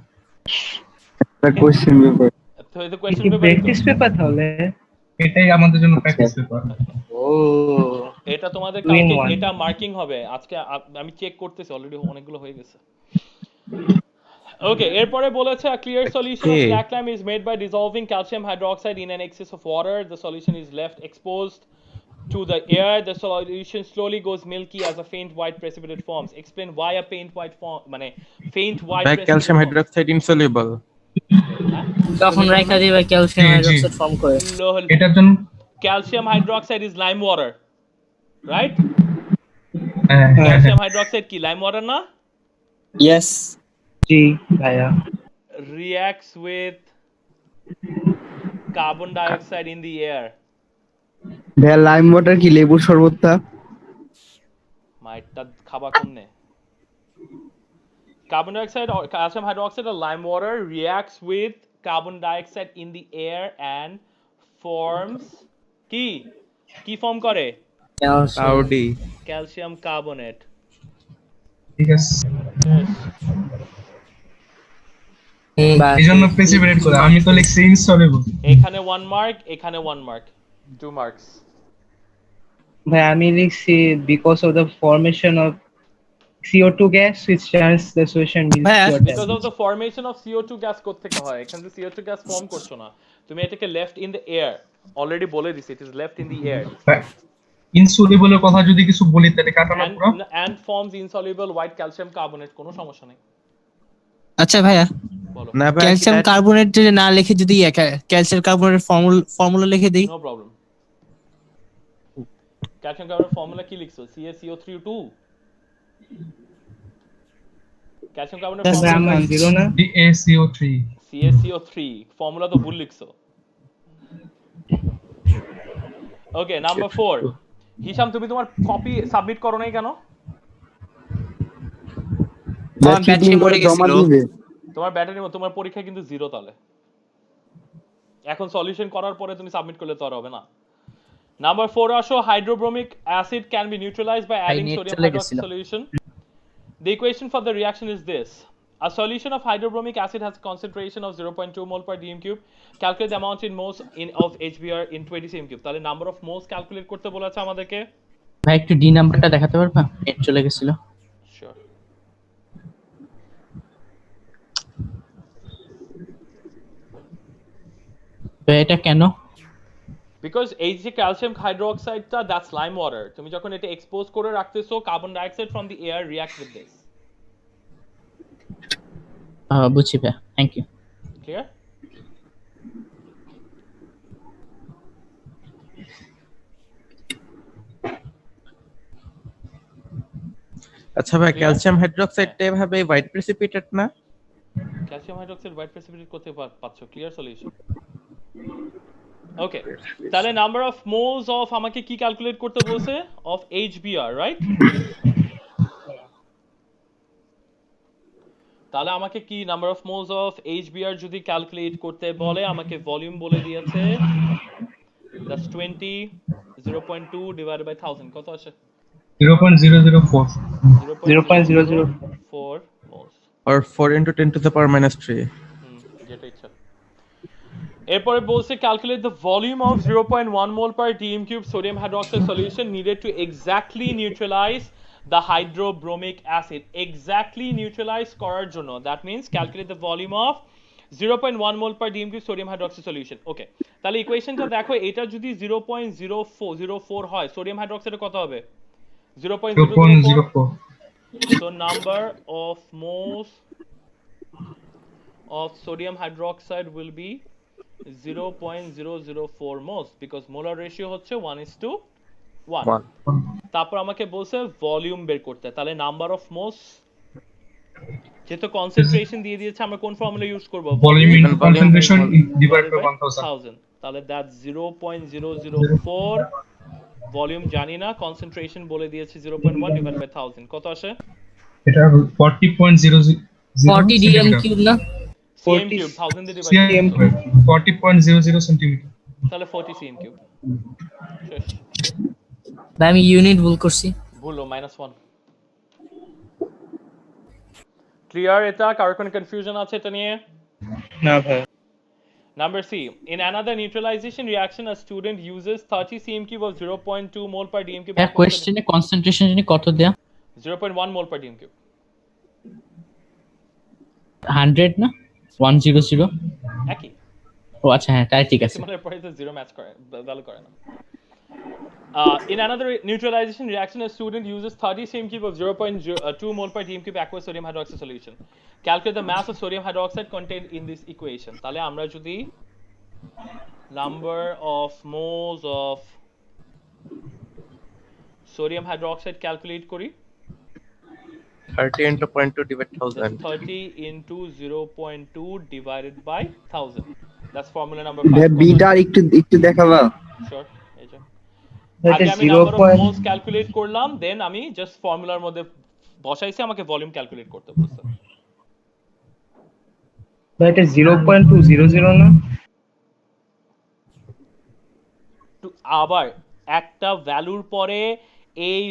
একটা কোশ্চেন পেপার। তো এই কোশ্চেন পেপার প্র্যাকটিস পেপার তাহলে এটাই আমাদের জন্য প্র্যাকটিস পেপার। ও এটা তোমাদের কালকে এটা মার্কিং হবে, আজকে আমি চেক করতেছি, অলরেডি অনেকগুলো হয়ে গেছে। ওকে, এরপরে বলেছে a clear solution of slack lime is made by dissolving calcium hydroxide in an excess of water. The solution is left exposed to the air. The solution slowly goes milky as a faint white precipitate forms. Explain why a faint white form, মানে faint white precipitate calcium hydroxide insoluble তখন রাখা দিবা calcium hydroxide form করে। এটার জন্য calcium hydroxide is lime water, right? হ্যাঁ, calcium hydroxide কি lime water না? Yes. জি ভাইয়া। Reacts with carbon dioxide in the air. ভাইয়া লাইম ওয়াটার কি লেবুর শরবতটা? মাইটটা খাবা কোনে? Carbon dioxide or calcium hydroxide or lime water reacts with carbon dioxide in the air and forms কি ফর্ম করে? Calcium carbonate. ঠিক আছে, এইজন্য প্রেসিপিটেট করে আমি তো লিখছি ইনসলিবল। এখানে 1 মার্ক, এখানে 1 মার্ক, 2 মার্কস। ভাই আমি লিখছি because of the formation of CO2 gas which turns the solution milky. Because of the formation of CO2 gas কোত্থেকে হয়? এখানে তো CO2 gas ফর্ম করছো না তুমি, এটাকে left in the air already বলে দিছি, it is left in the air. ইনসলিবলের কথা যদি কিছু বলি তাহলে কাটানো পুরো and forms insoluble white calcium carbonate, কোনো সমস্যা নেই। আচ্ছা ভাইয়া, বলো। ক্যালসিয়াম কার্বনেট যদি না লিখে যদি ক্যালসিয়াম কার্বনেটের ফর্মুলা লিখে দেই? No problem. Calcium carbonate formula কি লিখছো? CaCO3 2। ক্যালসিয়াম কার্বনেট ফর্মুলা 0 না CaCO3 CaCO3 ফর্মুলা তো ভুল লিখছো। ওকে, নাম্বার 4। হিশাম তুমি তোমার কপি সাবমিট করো নাই কেন? আমার ব্যাটারি মরে গেছিল। তোমার ব্যাটারি, তোমার পরীক্ষা কিন্তু 0 তাহলে। এখন সলিউশন করার পরে তুমি সাবমিট করলে তো আর হবে না। Number 4 আসো, hydrobromic acid can be neutralized by adding sodium hydroxide solution. The equation for the reaction is this. A solution of hydrobromic acid has a concentration of 0.2 mol per dm cube. Calculate the amount in moles of HBr in 20 cm cube. তাহলে number of moles calculate করতে বলেছে আমাদেরকে। ভাই একটু D নাম্বারটা দেখাতে পারবা? Net চলে গেছিল। Sure. এটা কেন? Because এই যে ক্যালসিয়াম হাইড্রোক্সাইডটা that's lime water. তুমি যখন এটা এক্সপোজ করে রাখতেছো, carbon dioxide from the air reacts with this. বুঝছি ভাই, থ্যাংক ইউ। Clear? আচ্ছা ভাই, ক্যালসিয়াম হাইড্রোক্সাইডটা এভাবে হোয়াইট প্রেসিপিটেট না? ক্যালসিয়াম হাইড্রোক্সাইড হোয়াইট প্রেসিপিটেট করতে পারছো, ক্লিয়ার সলিউশন। ওকে, তাহলে নাম্বার অফ মোলস অফ আমাকে কি ক্যালকুলেট করতে বলছে? Of HBr, right? তাহলে আমাকে কি number of moles of HBr যদি ক্যালকুলেট করতে বলে, আমাকে ভলিউম বলে দিয়েছে that's 20 0.2 divided by 1000 কত আসে? 0.004 0.004 moles or 4 into 10 to the power minus 3 যেটা ইচ্ছা। এরপরে বলছে calculate the volume of 0.1 mole per dm cube sodium hydroxide solution needed to exactly neutralize the hydrobromic acid. Exactly neutralize করার জন্য, that means calculate the volume of 0.1 mole per dm cube sodium hydroxide solution. Okay, তাহলে ইকুয়েশনটা দেখো, এটা যদি 0.04 হয়, sodium হাইড্রোক্সাইডে কত হবে? 0.004. So number of moles of sodium hydroxide will be 0.004 moles because molar ratio হচ্ছে 1:1. তারপর আমাকে বলছে ভলিউম বের করতে, তাহলে নাম্বার অফ মোলস যেহেতু কনসেন্ট্রেশন দিয়ে দিয়েছে, আমরা কোন ফর্মুলা ইউজ করব? Volume into concentration divide by 1000। তাহলে দ্যাট 0.004 ভলিউম জানি না, কনসেন্ট্রেশন বলে দিয়েছে 0.1 ডিভাইড বাই 1000 কত আসে? এটা 40.00 40 dm কিউব না? cm কিউব 1000 দিয়ে ডিভাইড 40.00 সেন্টিমিটার। তাহলে 40 cm কিউব। শেষ। ভাই আমি ইউনিট ভুল করছি। ভুলো -1। ক্লিয়ার? এটা কারো কোনো কনফিউশন আছে এটা নিয়ে? না ভাই। Number C. In another neutralization reaction, a student uses 30 cm cube of 0.2 mole per dm cube. এক কোশ্চেনে কনসেন্ট্রেশন জানি কত দেয়া? 0.1 mole per dm cube. 100 না? 100 একই। ও আচ্ছা, হ্যাঁ তাই ঠিক আছে। মানে পরে তো 0 ম্যাচ করে, ভ্যালু করে না। In another neutralization reaction, a student uses 30 cm cube of 0.2 mole per dm cube aqueous sodium hydroxide solution. Calculate the mass of sodium hydroxide contained in this equation. তাহলে আমরা যদি number of moles of sodium hydroxide calculate করি, 30 into 0.2 divided by 1000. 30 into 0.2 divided by 1000. That's formula number 5. Beta একটু দেখাবা? Sure. এই যে এটা আগে আমি নাম্বার অফ মোলস ক্যালকুলেট করলাম, দেন আমি জাস্ট ফর্মুলার মধ্যে বসাইছি, আমাকে ভলিউম ক্যালকুলেট করতে বলছে। ভাই এটা 0.200 না? আবার একটা ভ্যালুর পরে এই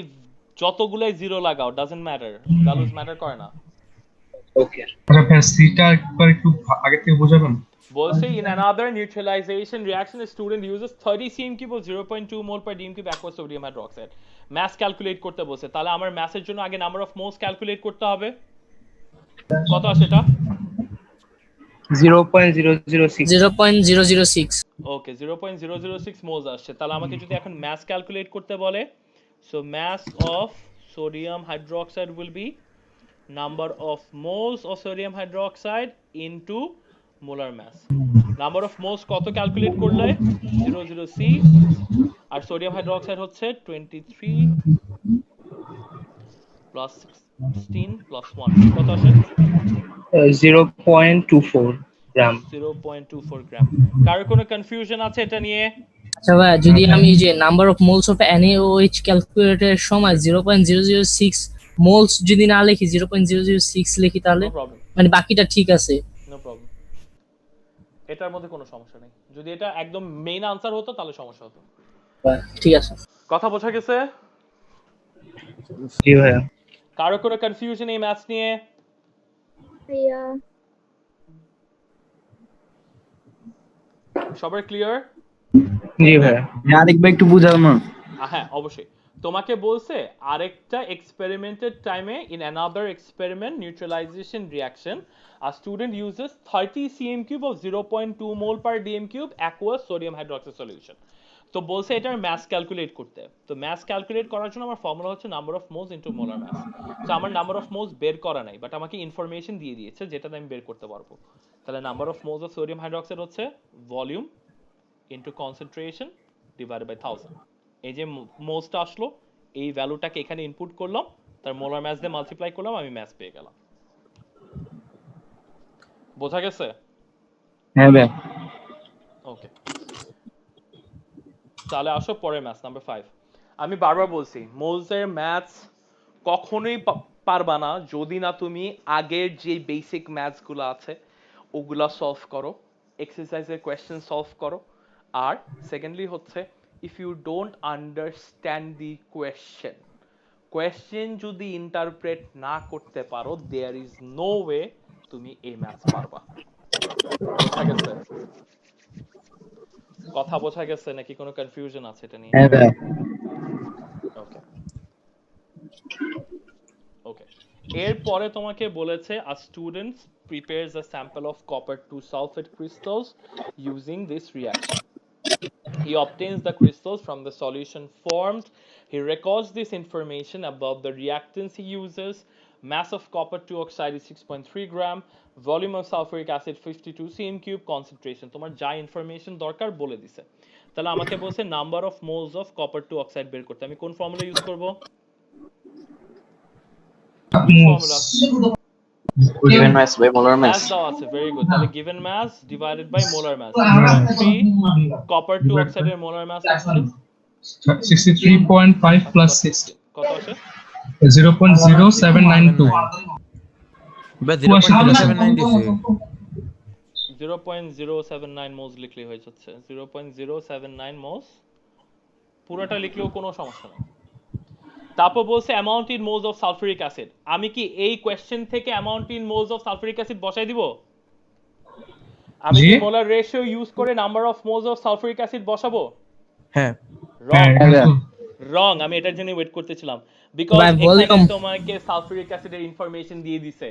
যতগুলাই জিরো লাগাও, ডাজন্ট ম্যাটার, ভ্যালুজ ম্যাটার করে না। ওকে। আচ্ছা ভাই সিটা একটু আগে থেকে বোঝাবেন? বলছে in another neutralization reaction a student uses 30 cm cube of 0.2 mole per dm cube aqueous sodium hydroxide. Mass calculate করতে বলছে, তাহলে আমার মাসের জন্য আগে নাম্বার অফ মোলস ক্যালকুলেট করতে হবে। কত আসে এটা? 0.006 0.006 ওকে, 0.006 মোলস আসছে। তাহলে আমাকে যদি এখন মাস ক্যালকুলেট করতে বলে, so mass of sodium hydroxide will be number of moles of sodium hydroxide into molar mass. Number of moles কত ক্যালকুলেট করলে? 006 আর সোডিয়াম হাইড্রোক্সাইড হচ্ছে 23 plus 16 plus 1 কত আসে? 0.24 গ্রাম। 0.24 গ্রাম। কারো কোনো কনফিউশন আছে এটা নিয়ে? আচ্ছা ভাই, যদি আমি যে number of moles of NaOH ক্যালকুলেটের সময় 0.006 মোলস যদি না লিখি, 0.006 লিখি, তাহলে মানে বাকিটা ঠিক আছে? নো প্রবলেম, এটার মধ্যে কোনো সমস্যা নেই। যদি এটা একদম মেইন আনসার হতো তাহলে সমস্যা হতো। ঠিক আছে। কথা বোঝা গেছে? জি ভাইয়া। কারো কোনো কনফিউশন এই ম্যাথস নিয়ে? ভাইয়া সবার ক্লিয়ার? জি ভাইয়া। আরেকবার একটু বুঝাও না। হ্যাঁ অবশ্যই। তোমাকে বলছে আরেকটা এক্সপেরিমেন্টেড টাইমে in another experiment neutralisation reaction a student uses 30 cm cube of 0.2 mole per dm cube aqueous sodium hydroxide solution. তো বলছে এটার ম্যাস ক্যালকুলেট করতে। তো ম্যাস ক্যালকুলেট করার জন্য আমার ফর্মুলা হচ্ছে number of moles into molar mass. তো আমার নাম্বার অফ মোলস বের করা নাই, বাট আমাকে ইনফরমেশন দিয়ে দিয়েছে যেটাতে আমি বের করতে পারবো। তাহলে number of moles of sodium hydroxide হচ্ছে volume into concentration divided by 1000। এই যে মোলসটা আসলো, এই ভ্যালুটাকে এখানে ইনপুট করলাম, তার মোলার মাস দিয়ে মাল্টিপ্লাই করলাম, আমি ম্যাস পেয়ে গেলাম। বোঝা গেছে? হ্যাঁ ভাই। ওকে, তাহলে আসো পরের ম্যাথ নাম্বার 5। আমি বারবার বলছি মোলসের ম্যাথস কখনোই পারবা না যদি না তুমি আগের যে বেসিক ম্যাথসগুলো আছে ওগুলা সলভ করো, এক্সারসাইজের কোয়েশ্চেন সলভ করো। আর সেকেন্ডলি হচ্ছে if you don't understand the question যদি ইন্টারপ্রেট না করতে পারো, দেয়ার ইজ নো ওয়ে তুমি এই ম্যাথস পারবা। বোঝা গেছে? কথা বোঝা গেছে নাকি কোনো কনফিউশন আছে এটা নিয়ে? হ্যাঁ ভাই। ওকে ওকে, এরপরে তোমাকে বলেছে a student prepares a sample of copper 2 sulfate crystals using this reaction. He obtains the crystals from the solution formed. He records this information about the reactants he uses. Mass of copper 2 oxide is 6.3 gram. Volume of sulfuric acid 52 cm cube. Concentration তোমার যা information দরকার বলে দিছে। তাহলে আমাকে বলছে number of moles of copper 2 oxide বের করতে। আমি কোন ফর্মুলা ইউজ করব? given mass by molar mass. Mass দাও আছে, very good. তাহলে given mass divided by molar mass. 3 copper 2 oxide এর molar mass আছে 63.5 plus 60 কত আসে? 0.0792 বা 0.07 দিছে। 0.079 মোলস লিখলে হয়ে যাচ্ছে। 0.079 মোলস পুরোটা লিখলেও কোনো সমস্যা নেই। তারপর বলছে amount in moles of sulphuric acid. আমি কি এই কোশ্চেন থেকে amount in moles of sulphuric acid বসাই দিব? আমি কি মোলার রেশিও ইউজ করে number of moles of sulphuric acid বসাবো? হ্যাঁ। রং। আমি এটার জন্য ওয়েট করতেছিলাম বিকজ এখানে তোমাকে সালফিউরিক অ্যাসিডের ইনফরমেশন দিয়ে দিছে,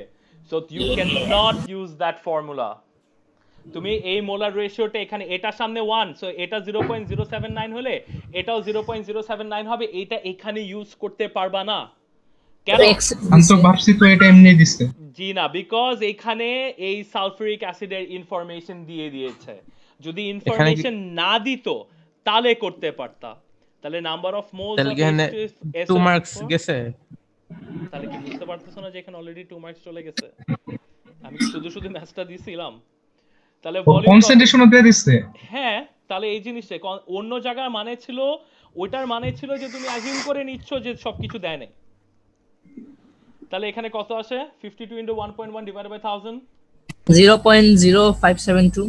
so you can not use that formula. তুমি এই মোলার রেশিওটা এখানে এটার সামনে 1, সো এটা 0.079 হলে এটাও 0.079 হবে, এটা এখানে ইউজ করতে পারবা না। কেন? আমি তো ভাবছি তো এটা এমনি দিছে। জি না, বিকজ এখানে এই সালফিউরিক অ্যাসিডের ইনফরমেশন দিয়ে দিয়েছে। যদি ইনফরমেশন না দিত তাহলে করতে পারতা। তাহলে number of moles of 2 marks গেছে। তাহলে কি বুঝতে পারতেছ না যে এখানে অলরেডি 2 মার্কস চলে গেছে? আমি শুধু শুধু ম্যাথটা দিছিলাম। তাহলে ভলিউম কনসেন্ট্রেশনও দিয়ে দিছে। হ্যাঁ, তাহলে এই জিনিসটা অন্য জায়গার মানে ছিল, ওইটার মানে ছিল যে তুমি অ্যাজিউম করে নিচ্ছ যে সবকিছু দেয় নাই। তাহলে এখানে কত আসে? 52 * 1.1 ডিভাইডেড বাই 1000 0.0572।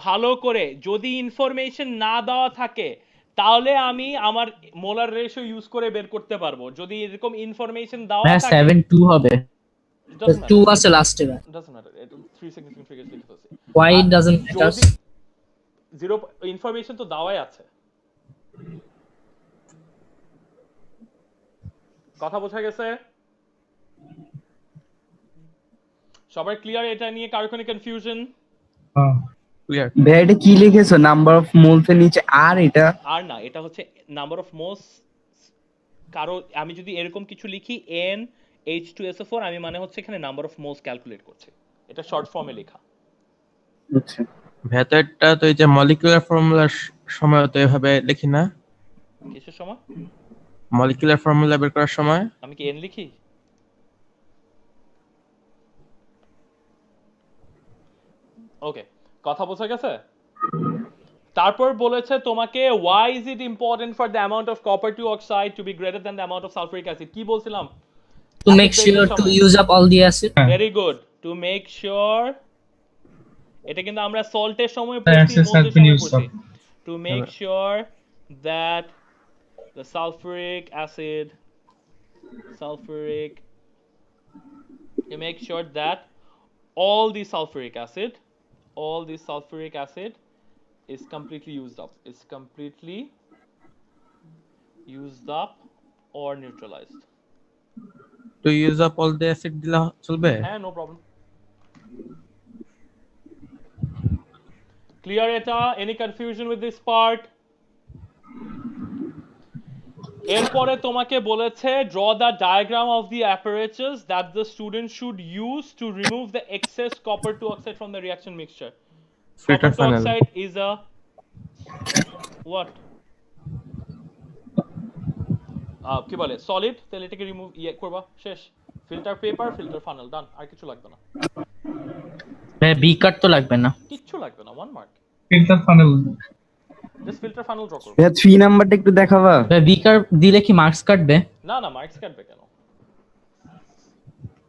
ভালো করে যদি ইনফরমেশন না দেওয়া থাকে তাহলে আমি আমার মোলার রেশিও ইউজ করে বের করতে পারবো। যদি এরকম ইনফরমেশন দেওয়া থাকে 72 হবে। 2 আছে লাস্টে। doesn't matter, it 3 significant figures লিখে ফেলছি। why it doesn't matter? Zero information তো দেওয়াই আছে। কথা বোঝা গেছে? সবাই ক্লিয়ার এটা নিয়ে? কারো কোনো কনফিউশন? হ্যাঁ ক্লিয়ার। ভাই এটা কি লিখেছো নাম্বার অফ মোলস এর নিচে? আর এটা আর না, এটা হচ্ছে নাম্বার অফ মোলস। কারো আমি যদি এরকম কিছু লিখি NH2SO4, আমি মানে হচ্ছে এখানে নাম্বার অফ মোলস ক্যালকুলেট করছি। এটা শর্ট ফর্মে লেখা। আচ্ছা, ভেতরটা তো এই যে মলিকিউলার ফর্মুলার সময় তো এভাবে লিখি না? কিসের সময়? মলিকিউলার ফর্মুলা বের করার সময় আমি কি N লিখি? ওকে, কথা বোঝা গেছে? তারপর বলেছে তোমাকে why is it important for the amount of copper 2 oxide to be greater than the amount of sulfuric acid? কি বলছিলাম? To make sure to use up all the acid. Very good. To make sure, এটা কিন্তু আমরা সল্টের সময় পড়ছি, মোলসের সময় পড়ছি। To make sure that the sulfuric acid, you make sure that all the sulfuric acid is completely used up or neutralized. To use up all the acid dila cholbe? No problem. Clear এটা? Any confusion with this part? এরপরে তোমাকে বলেছে draw the diagram of the apparatus that the student should use to remove the excess copper 2 oxide from the reaction mixture. Filter Copper 2 funnel. oxide is a what? কি বলে solid, তাহলে এটাকে remove করবা, শেষ। Filter paper, filter funnel, ডান। আর কিছু লাগবে না। বিকার তো লাগবে না, কিচ্ছু লাগবে না, 1 mark. Filter funnel, just filter funnel draw করো। 3 নাম্বারটা একটু দেখাবা। বিকার দিলে কি মার্কস কাটবে? না না, মার্কস কাটবে কেন?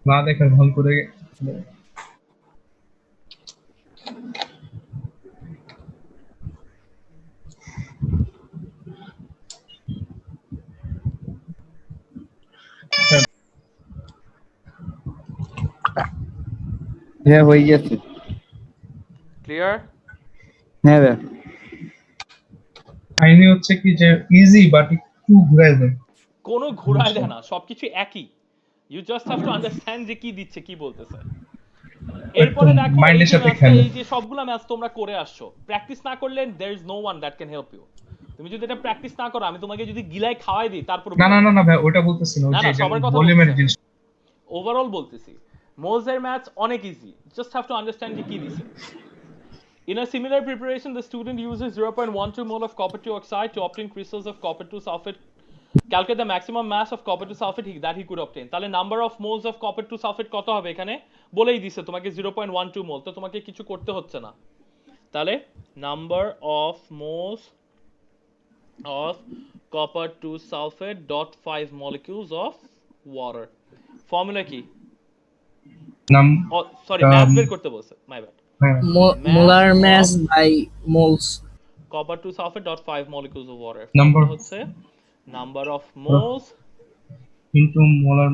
না দেখা ভুল করে হ্যাঁ হয়ে গেছে। ক্লিয়ার? হ্যাঁ ভাই। কাহিনী হচ্ছে কি যে ইজি বাট একটু ঘুরায় দেয়। কোনো ঘোরায় দেয় না, সবকিছু একই। You just have to understand যে কি দিচ্ছে, কি বলতেছে। এরপরে দেখো এই যে সবগুলা ম্যাথ তোমরা করে আসছো, প্র্যাকটিস না করলে there is no one that can help you. তুমি যদি এটা প্র্যাকটিস না করো, আমি তোমাকে যদি গিলাই খাওয়াই দিই তারপর না ভাই ওটা বলতেছি না, ওই যে ভলিউমের জিনিস ওভারঅল বলতেছি। মোলসের ম্যাথস অনেক easy, just have to understand যে কি দিছে। In a similar preparation, the student uses 0.12 mole of copper 2 oxide to obtain crystals of copper 2 sulfate. Calculate the maximum mass of copper 2 sulfate that he could obtain. তাহলে number of moles of copper 2 sulfate কত হবে এখানে বলেই দিছে তোমাকে 0.12 mole, তো তোমাকে কিছু করতে হচ্ছে না। তাহলে number of moles of copper 2 sulfate dot 5 molecules of water. Formula কি? Sorry, mass বের করতে বলছে, my bad. molar mass by moles. Copper 2 sulfate dot 5 molecules of water. Number হচ্ছে number of moles into molar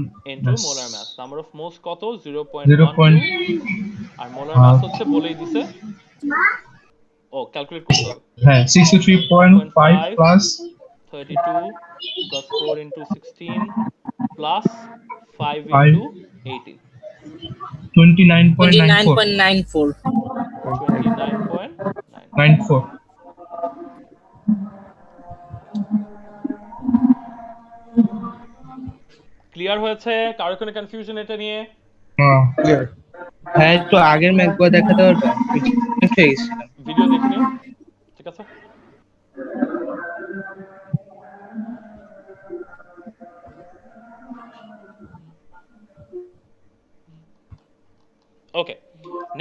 mass. Number of moles কত? 0.12 আর molar mass হচ্ছে বলেই দিছে। Calculate করতে হবে। হ্যাঁ 63.5 plus 32 plus 4 into 16 plus 5 into 18. 29.94. Clear হয়েছে? কারো কোনো কনফিউশন এটা নিয়ে? ক্লিয়ার। হ্যাঁ একটু আগের ম্যাথগুলো দেখাতে পারবেন? ভিডিও দেখে নিন, ঠিক আছে? ওকে,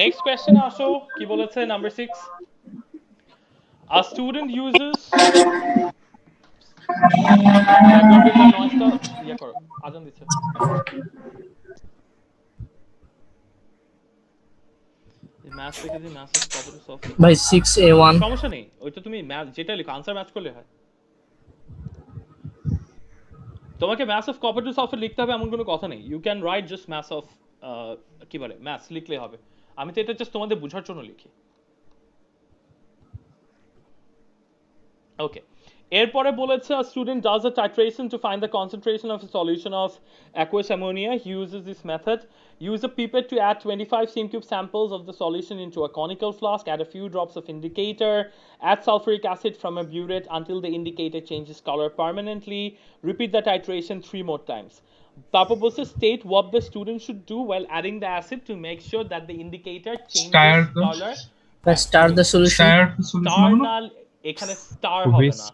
নেক্সট কোশ্চেন আসো। কি বলেছে নাম্বার 6? A student uses আজান দিচ্ছে। ম্যাথ থেকে যে math of copper two sulphate by 6a1 সমস্যা নেই, ওইটা তুমি ম্যাথ যেটা লিখো আনসার ম্যাচ করলে হয়। তোমাকে math of copper two sulphate লিখতে হবে এমন কোনো কথা নেই। You can write just math of কি বলে ম্যাথস লিখলে হবে। আমি তো এটা জাস্ট তোমাদের বোঝার জন্য লিখি। ওকে, এরপরে বলেছে a student does a titration to find the concentration of a solution of aqueous ammonia. He uses this method. Use a pipette to add 25 cm³ samples of the solution into a conical flask. Add a few drops of indicator. Add sulfuric acid from a burette until the indicator changes color permanently. Repeat the titration 3 more times. Purpose state what the student should do while adding the acid to make sure that the indicator changes color. Start the solution. Star না, এখানে star হবে না,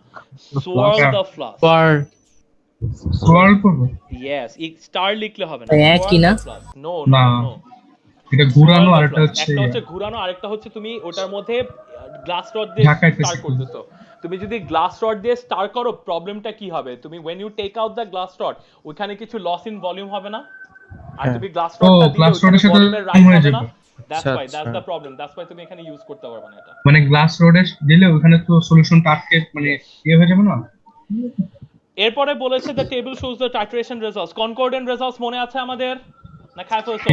swirl the flask. swirl করব? Yes, star লিখলে হবে না, একই না? নো এটা ঘোরানো আর একটা হচ্ছে ঘোরানো, আরেকটা হচ্ছে তুমি ওটার মধ্যে গ্লাস রড দিয়ে স্টার করতেছো। তুমি যদি গ্লাস রড দিয়ে স্টার করো, প্রবলেমটা কি হবে? তুমি when you take out the glass rod ওখানে কিছু লস ইন ভলিউম হবে না? আর তুমি গ্লাস রডটা দিলে ভলিউমের রাইজ হবে না। That's the problem. That's why তুমি এখানে ইউজ করতে পারবে না এটা। মানে গ্লাস রডে দিলে ওখানে তো সলিউশনটা আটকে মানে ইয়ে হয়ে যাবে না? এরপরে বলেছে the table shows the titration results. Concordant results মনে আছে আমাদের না খাই ফেলছো?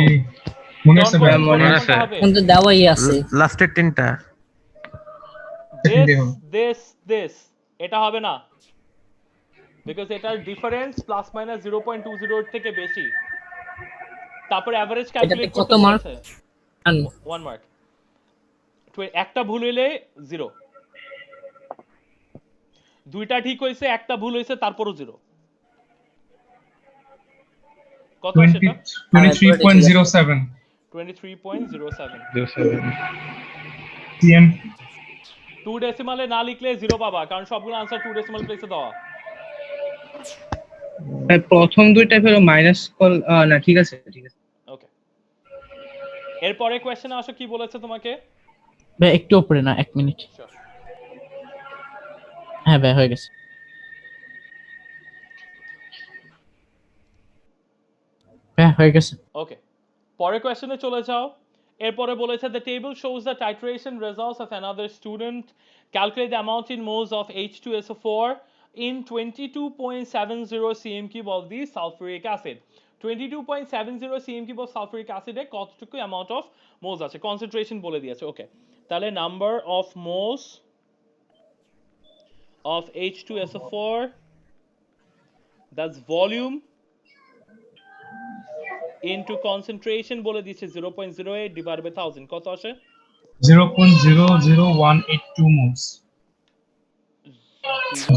মনে আছে ভাই, মনে আছে। কিন্তু দেওয়াই আছে লাস্টের তিনটা this এটা হবে না বিকজ এটার ডিফারেন্স প্লাস মাইনাস 0.20 থেকে বেশি। তারপর এভারেজ ক্যালকুলেট করতে বলেছে 1 মার্ক। একটা ভুল হইলে 0, দুইটা ঠিক হইছে একটা ভুল হইছে তারপরও 0। কত সেটা? 23.07 cm 2 ডেসিমালে না লিখলে 0 পাবা কারণ সবগুলো আনসার 2 ডেসিমাল প্লেসে দেওয়া। প্রথম দুইটা ফেরো মাইনাস কল না ঠিক আছে ওকে। এরপরে কোশ্চেন আসো কি বলেছে তোমাকে? ভাই একটু উপরে না 1 মিনিট। হ্যাঁ ভাই হয়ে গেছে। হ্যাঁ হয়ে গেছে। ওকে, পরের কোশ্চেনে চলে যাও। এরপরে বলেছে the table shows the titration results of another student. Calculate the amount in moles of H2SO4 in 22.70 cm cube of the sulfuric acid. 22.70 cm cube of sulfuric acid এ কতটুকু amount of moles আছে, concentration বলে দিয়েছে। ওকে, তাহলে number of moles of H2SO4 that's volume into concentration বলে দিয়েছে 0.08 divided by 1000 কত আসে? 0.00182 moles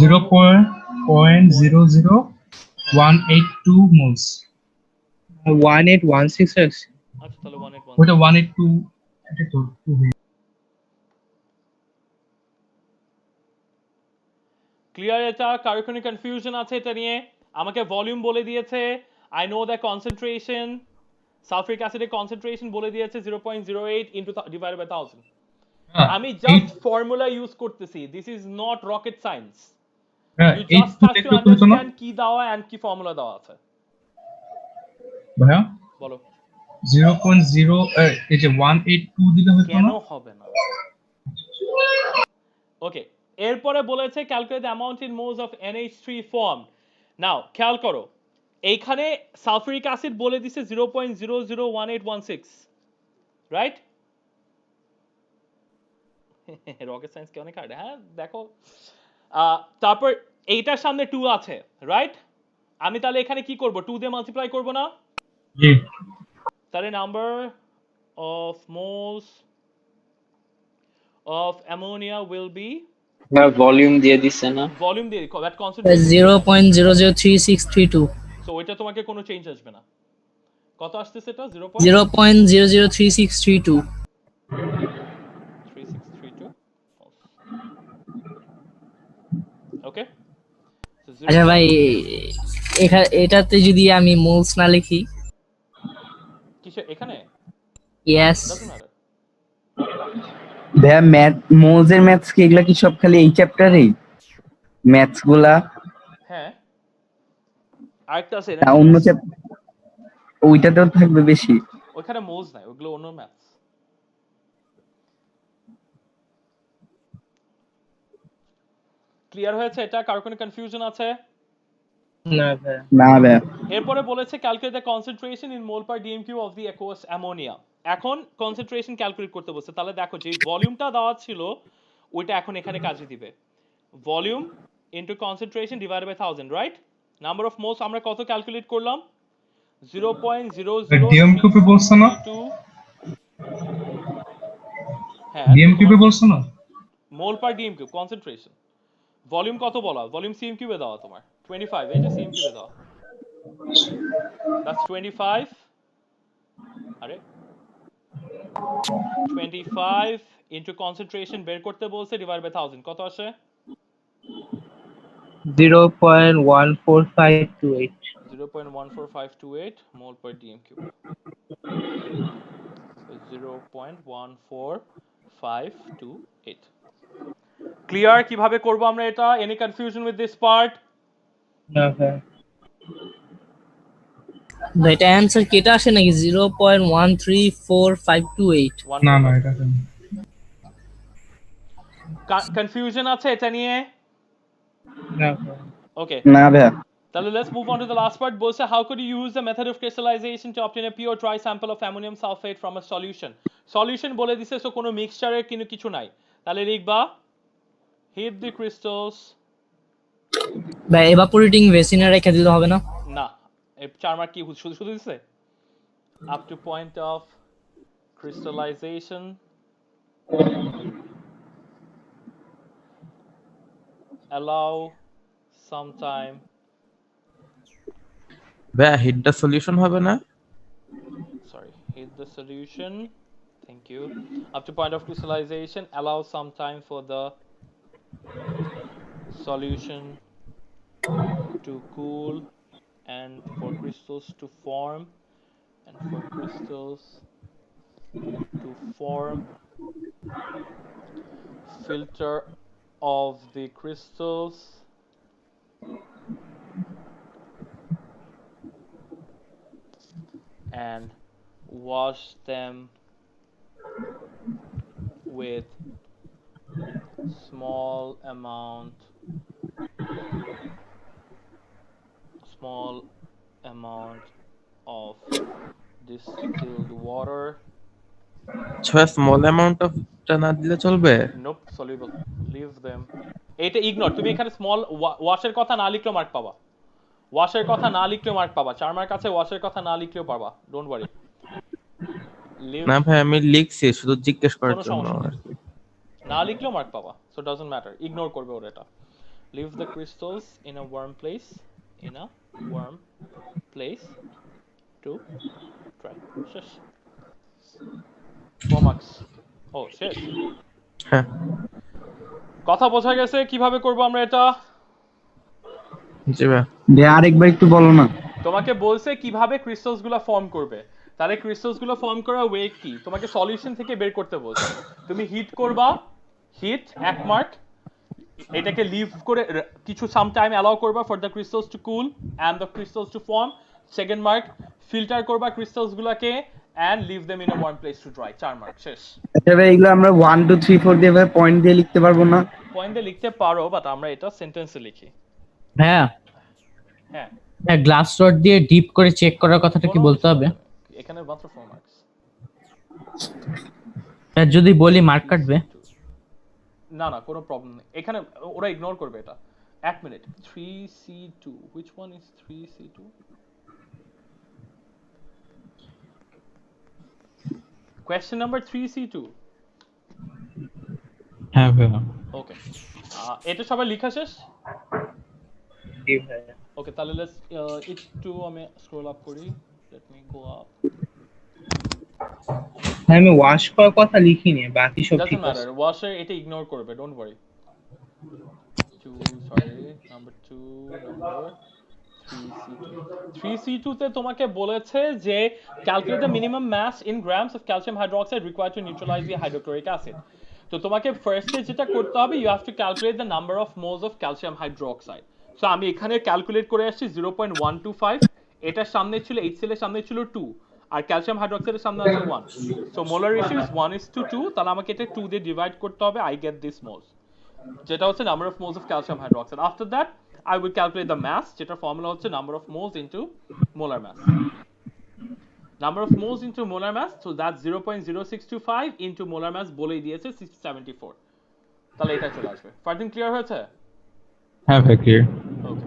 0.00182 moles 1816 আছে। আচ্ছা তাহলে 181 ওটা 182 এটা তো ক্লিয়ার? এটা কারো কোনো কনফিউশন আছে এটা নিয়ে? আমাকে ভলিউম বলে দিয়েছে, I know the concentration, sulphuric অ্যাসিডের কনসেন্ট্রেশন বলে দিয়েছে 0.08 ইনটু ডিভাইডেড বাই 1000। আমি জাস্ট ফর্মুলা ইউজ করতেছি, this is not rocket science. You just have to understand কি দেওয়া এন্ড কি ফর্মুলা দেওয়া আছে। ভাইয়া বলো 0.0 এই যে 182 দিলে হতো না? কেন হবে না? ওকে, এরপরে বলেছে calculate the amount in moles of NH3 form. Now খেয়াল করো, এইখানে সালফিউরিক অ্যাসিড বলে দিছে 0.001816, রাইট? রকেট সায়েন্স কে অনেক হার্ড। হ্যাঁ দেখো, তারপর এইটার সামনে 2 আছে, রাইট? আমি তাহলে এখানে কি করব, 2 দিয়ে মাল্টিপ্লাই করব না? জি। তাহলে number of moles of ammonia will be, volume দিয়ে দিছে না? ভলিউম দিয়ে দ্যাট কনসেন্ট্রেশন 0.003632। সো ওইটা তোমাকে কোনো চেঞ্জ আসবে না। কত আসছে এটা? 0.003632। ওকে। আচ্ছা ভাই, এটাতে যদি আমি মোলস না লিখি? কিসে এখানে? ইয়েস। ভাইয়া ম্যাথ মোলসের ম্যাথস কি এগুলা কি সব খালি এই চ্যাপ্টারেই ম্যাথস গুলা? হ্যাঁ, আরেকটা আছে না অন্য চ্যাপ্টার ওইটাতেও থাকবে বেশি? ওখানে মোলস নাই, ওগুলো অন্য ম্যাথস। ক্লিয়ার হয়েছে এটা? কারো কোনো কনফিউশন আছে? না ভাই না ভাই। এরপরে বলেছে calculate the concentration in mole per DM cube of the aqueous ammonia. এখন কনসেন্ট্রেশন ক্যালকুলেট করতে বলছে, তাহলে দেখো যে ভলিউমটা দেওয়া ছিল ওইটা এখন এখানে কাজে দিবে। Volume into concentration divided by 1000, right? Number of moles আমরা কত ক্যালকুলেট করলাম? 0.00 ডিএম কিউবে বলছো না? হ্যাঁ ডিএম কিউবে বলছো না? মোল per DM cube concentration. Volume কত বলা? ভলিউম সিএম কিউবে দেওয়া তোমার 25, এই যে সিএম কিউবে দেওয়া, দ্যাটস 25। আরে 25 ইনটু কনসেন্ট্রেশন বের করতে বলছে ডিভাইড বাই 1000 কত আসে? 0.14528 0.14528 mole per dm cube. So 0.14528. Clear কিভাবে করব আমরা এটা? Any confusion with this part? না ভাই এটা অ্যানসার কি এটা আসে নাকি 0.13458? না না এটা না। কনফিউশন আছে এটা নিয়ে? না Okay. না ভাইয়া। তাহলে let's move on to the last part. বলছে how could you use the method of crystallization to obtain a pure dry sample of ammonium sulfate from a solution? Solution বলে দিছে সো কোনো মিক্সচারের কিছু নাই। তাহলে লিখবা heat the crystals ভাই evaporating basin এ রেখে দিলে হবে না? না, এই 4 মার্ক কি শুধু দিছে? Up to point of crystallization allow some time. ভাইয়া হিট দ্য সলিউশন হবে না? Sorry, heat the solution. Thank you. Up to point of crystallization, allow some time for the solution to cool and for crystals to form filter of the crystals and wash them with small amount of distilled water. Small amount of টা না দিলে চলবে? Nope, soluble. Leave them. এটা ignore, তুমি এখানে small ওয়াশের কথা না লিখলেও মার্ক পাবা। ওয়াশের কথা না লিখলেও মার্ক পাবা। 4 মার্ক আছে, ওয়াশের কথা না লিখলেও পাবা। Don't worry. না ভাই আমি লিখছি, শুধু জিজ্ঞেস করার জন্য। না লিখলেও মার্ক পাবা, সো ডাজন্ট ম্যাটার, ইগনোর করবে ওরা এটা। Leave the crystals in a warm place to dry. শেষ। 4 মার্কস। ও শেষ। হ্যাঁ, কথা বোঝা গেছে কিভাবে করব আমরা এটা? জি ভাই। আরেকবার একটু বলো না। তোমাকে বলছে কিভাবে ক্রিস্টালস গুলো ফর্ম করবে। তাহলে ক্রিস্টালস গুলো ফর্ম করার ওয়ে কি? তোমাকে সলিউশন থেকে বের করতে বলছে। তুমি হিট করবা, হিট 1 মার্ক, এটাকে লিভ করে কিছু সাম টাইম অ্যালাউ করবা for the crystals to cool and the crystals to form. Second mark, filter করবা ক্রিস্টালস গুলোকে and leave them in a warm place to dry. 4 mark শেষ। আচ্ছা ভাই এগুলো আমরা 1 2 3 4 দিয়ে ভাই পয়েন্ট দিয়ে লিখতে পারবো না? পয়েন্ট দিয়ে লিখতে পারো, বাট আমরা এটা সেন্টেন্সে লিখি। হ্যাঁ হ্যাঁ, গ্লাস রড দিয়ে ডিপ করে চেক করার কথাটা কি বলতে হবে? এখানে মাত্র 4 মার্কস। যদি বলি মার্ক কাটবে? না না, কোনো প্রবলেম নেই, এখানে ওরা ইগনোর করবে এটা। 1 minute. 3C2, which one is 3C2? Question number 3C2. হ্যাঁ ভাই। ওকে, এটা সবাই লেখা শেষ? জি ভাই। ওকে, তাহলে লেটস একটু আমি স্ক্রল আপ করি। Let me go up. আমি ওয়াশ করার কথা লিখিনি, বাকি সব ঠিক আছে। ওয়াশে এটা ইগনোর করবে, ডোন্ট ওয়ারি। 3C2 তে তোমাকে বলেছে যে calculate the minimum mass in grams of calcium hydroxide required to neutralise the hydrochloric acid. তো তোমাকে ফার্স্টে যেটা করতে হবে, you have to calculate the number of moles of calcium hydroxide. So আমি এখানে ক্যালকুলেট করে আসছি 0.125, এটার সামনে ছিল HCl এর সামনে ছিল 2, আর ক্যালসিয়াম হাইড্রোক্সাইডের সামনে আছে 1। সো মোলার রেশিও ইজ 1:2, তাহলে আমাকে এটা 2 দিয়ে ডিভাইড করতে হবে। আই গেট দিস মোলস, যেটা হচ্ছে number of moles of calcium hydroxide. After that I will calculate the mass, যেটা ফর্মুলা হচ্ছে number of moles into molar mass. Number of moles into molar mass, so that's 0.0625 into molar mass বলেই দিয়েছে 674, তাহলে এটা চলে আসবে। Fardin clear হয়েছে? হ্যাঁ ভাই ক্লিয়ার। ওকে,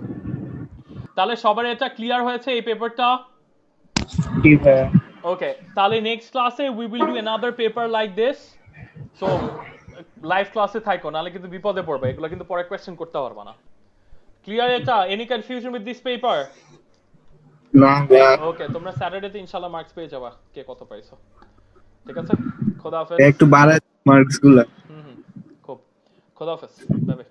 তাহলে সবার এটা ক্লিয়ার হয়েছে এই পেপারটা? জি ভাই। ওকে, তাহলে নেক্সট ক্লাসে we will do another paper like this. So live ক্লাসে থাকো, নাহলে কিন্তু বিপদে পড়বে, এগুলো কিন্তু পরে কোশ্চেন করতে পারবে না। Clear এটা? Any confusion with this paper? না ভাই। ওকে, তোমরা স্যাটারডে তে ইনশাআল্লাহ মার্কস পেয়ে যাবা, কে কত পাইছো। ঠিক আছে, খোদা হাফেজ। একটু বাড়ায় মার্কস গুলো। খুব খোদা হাফেজ, বাই বাই।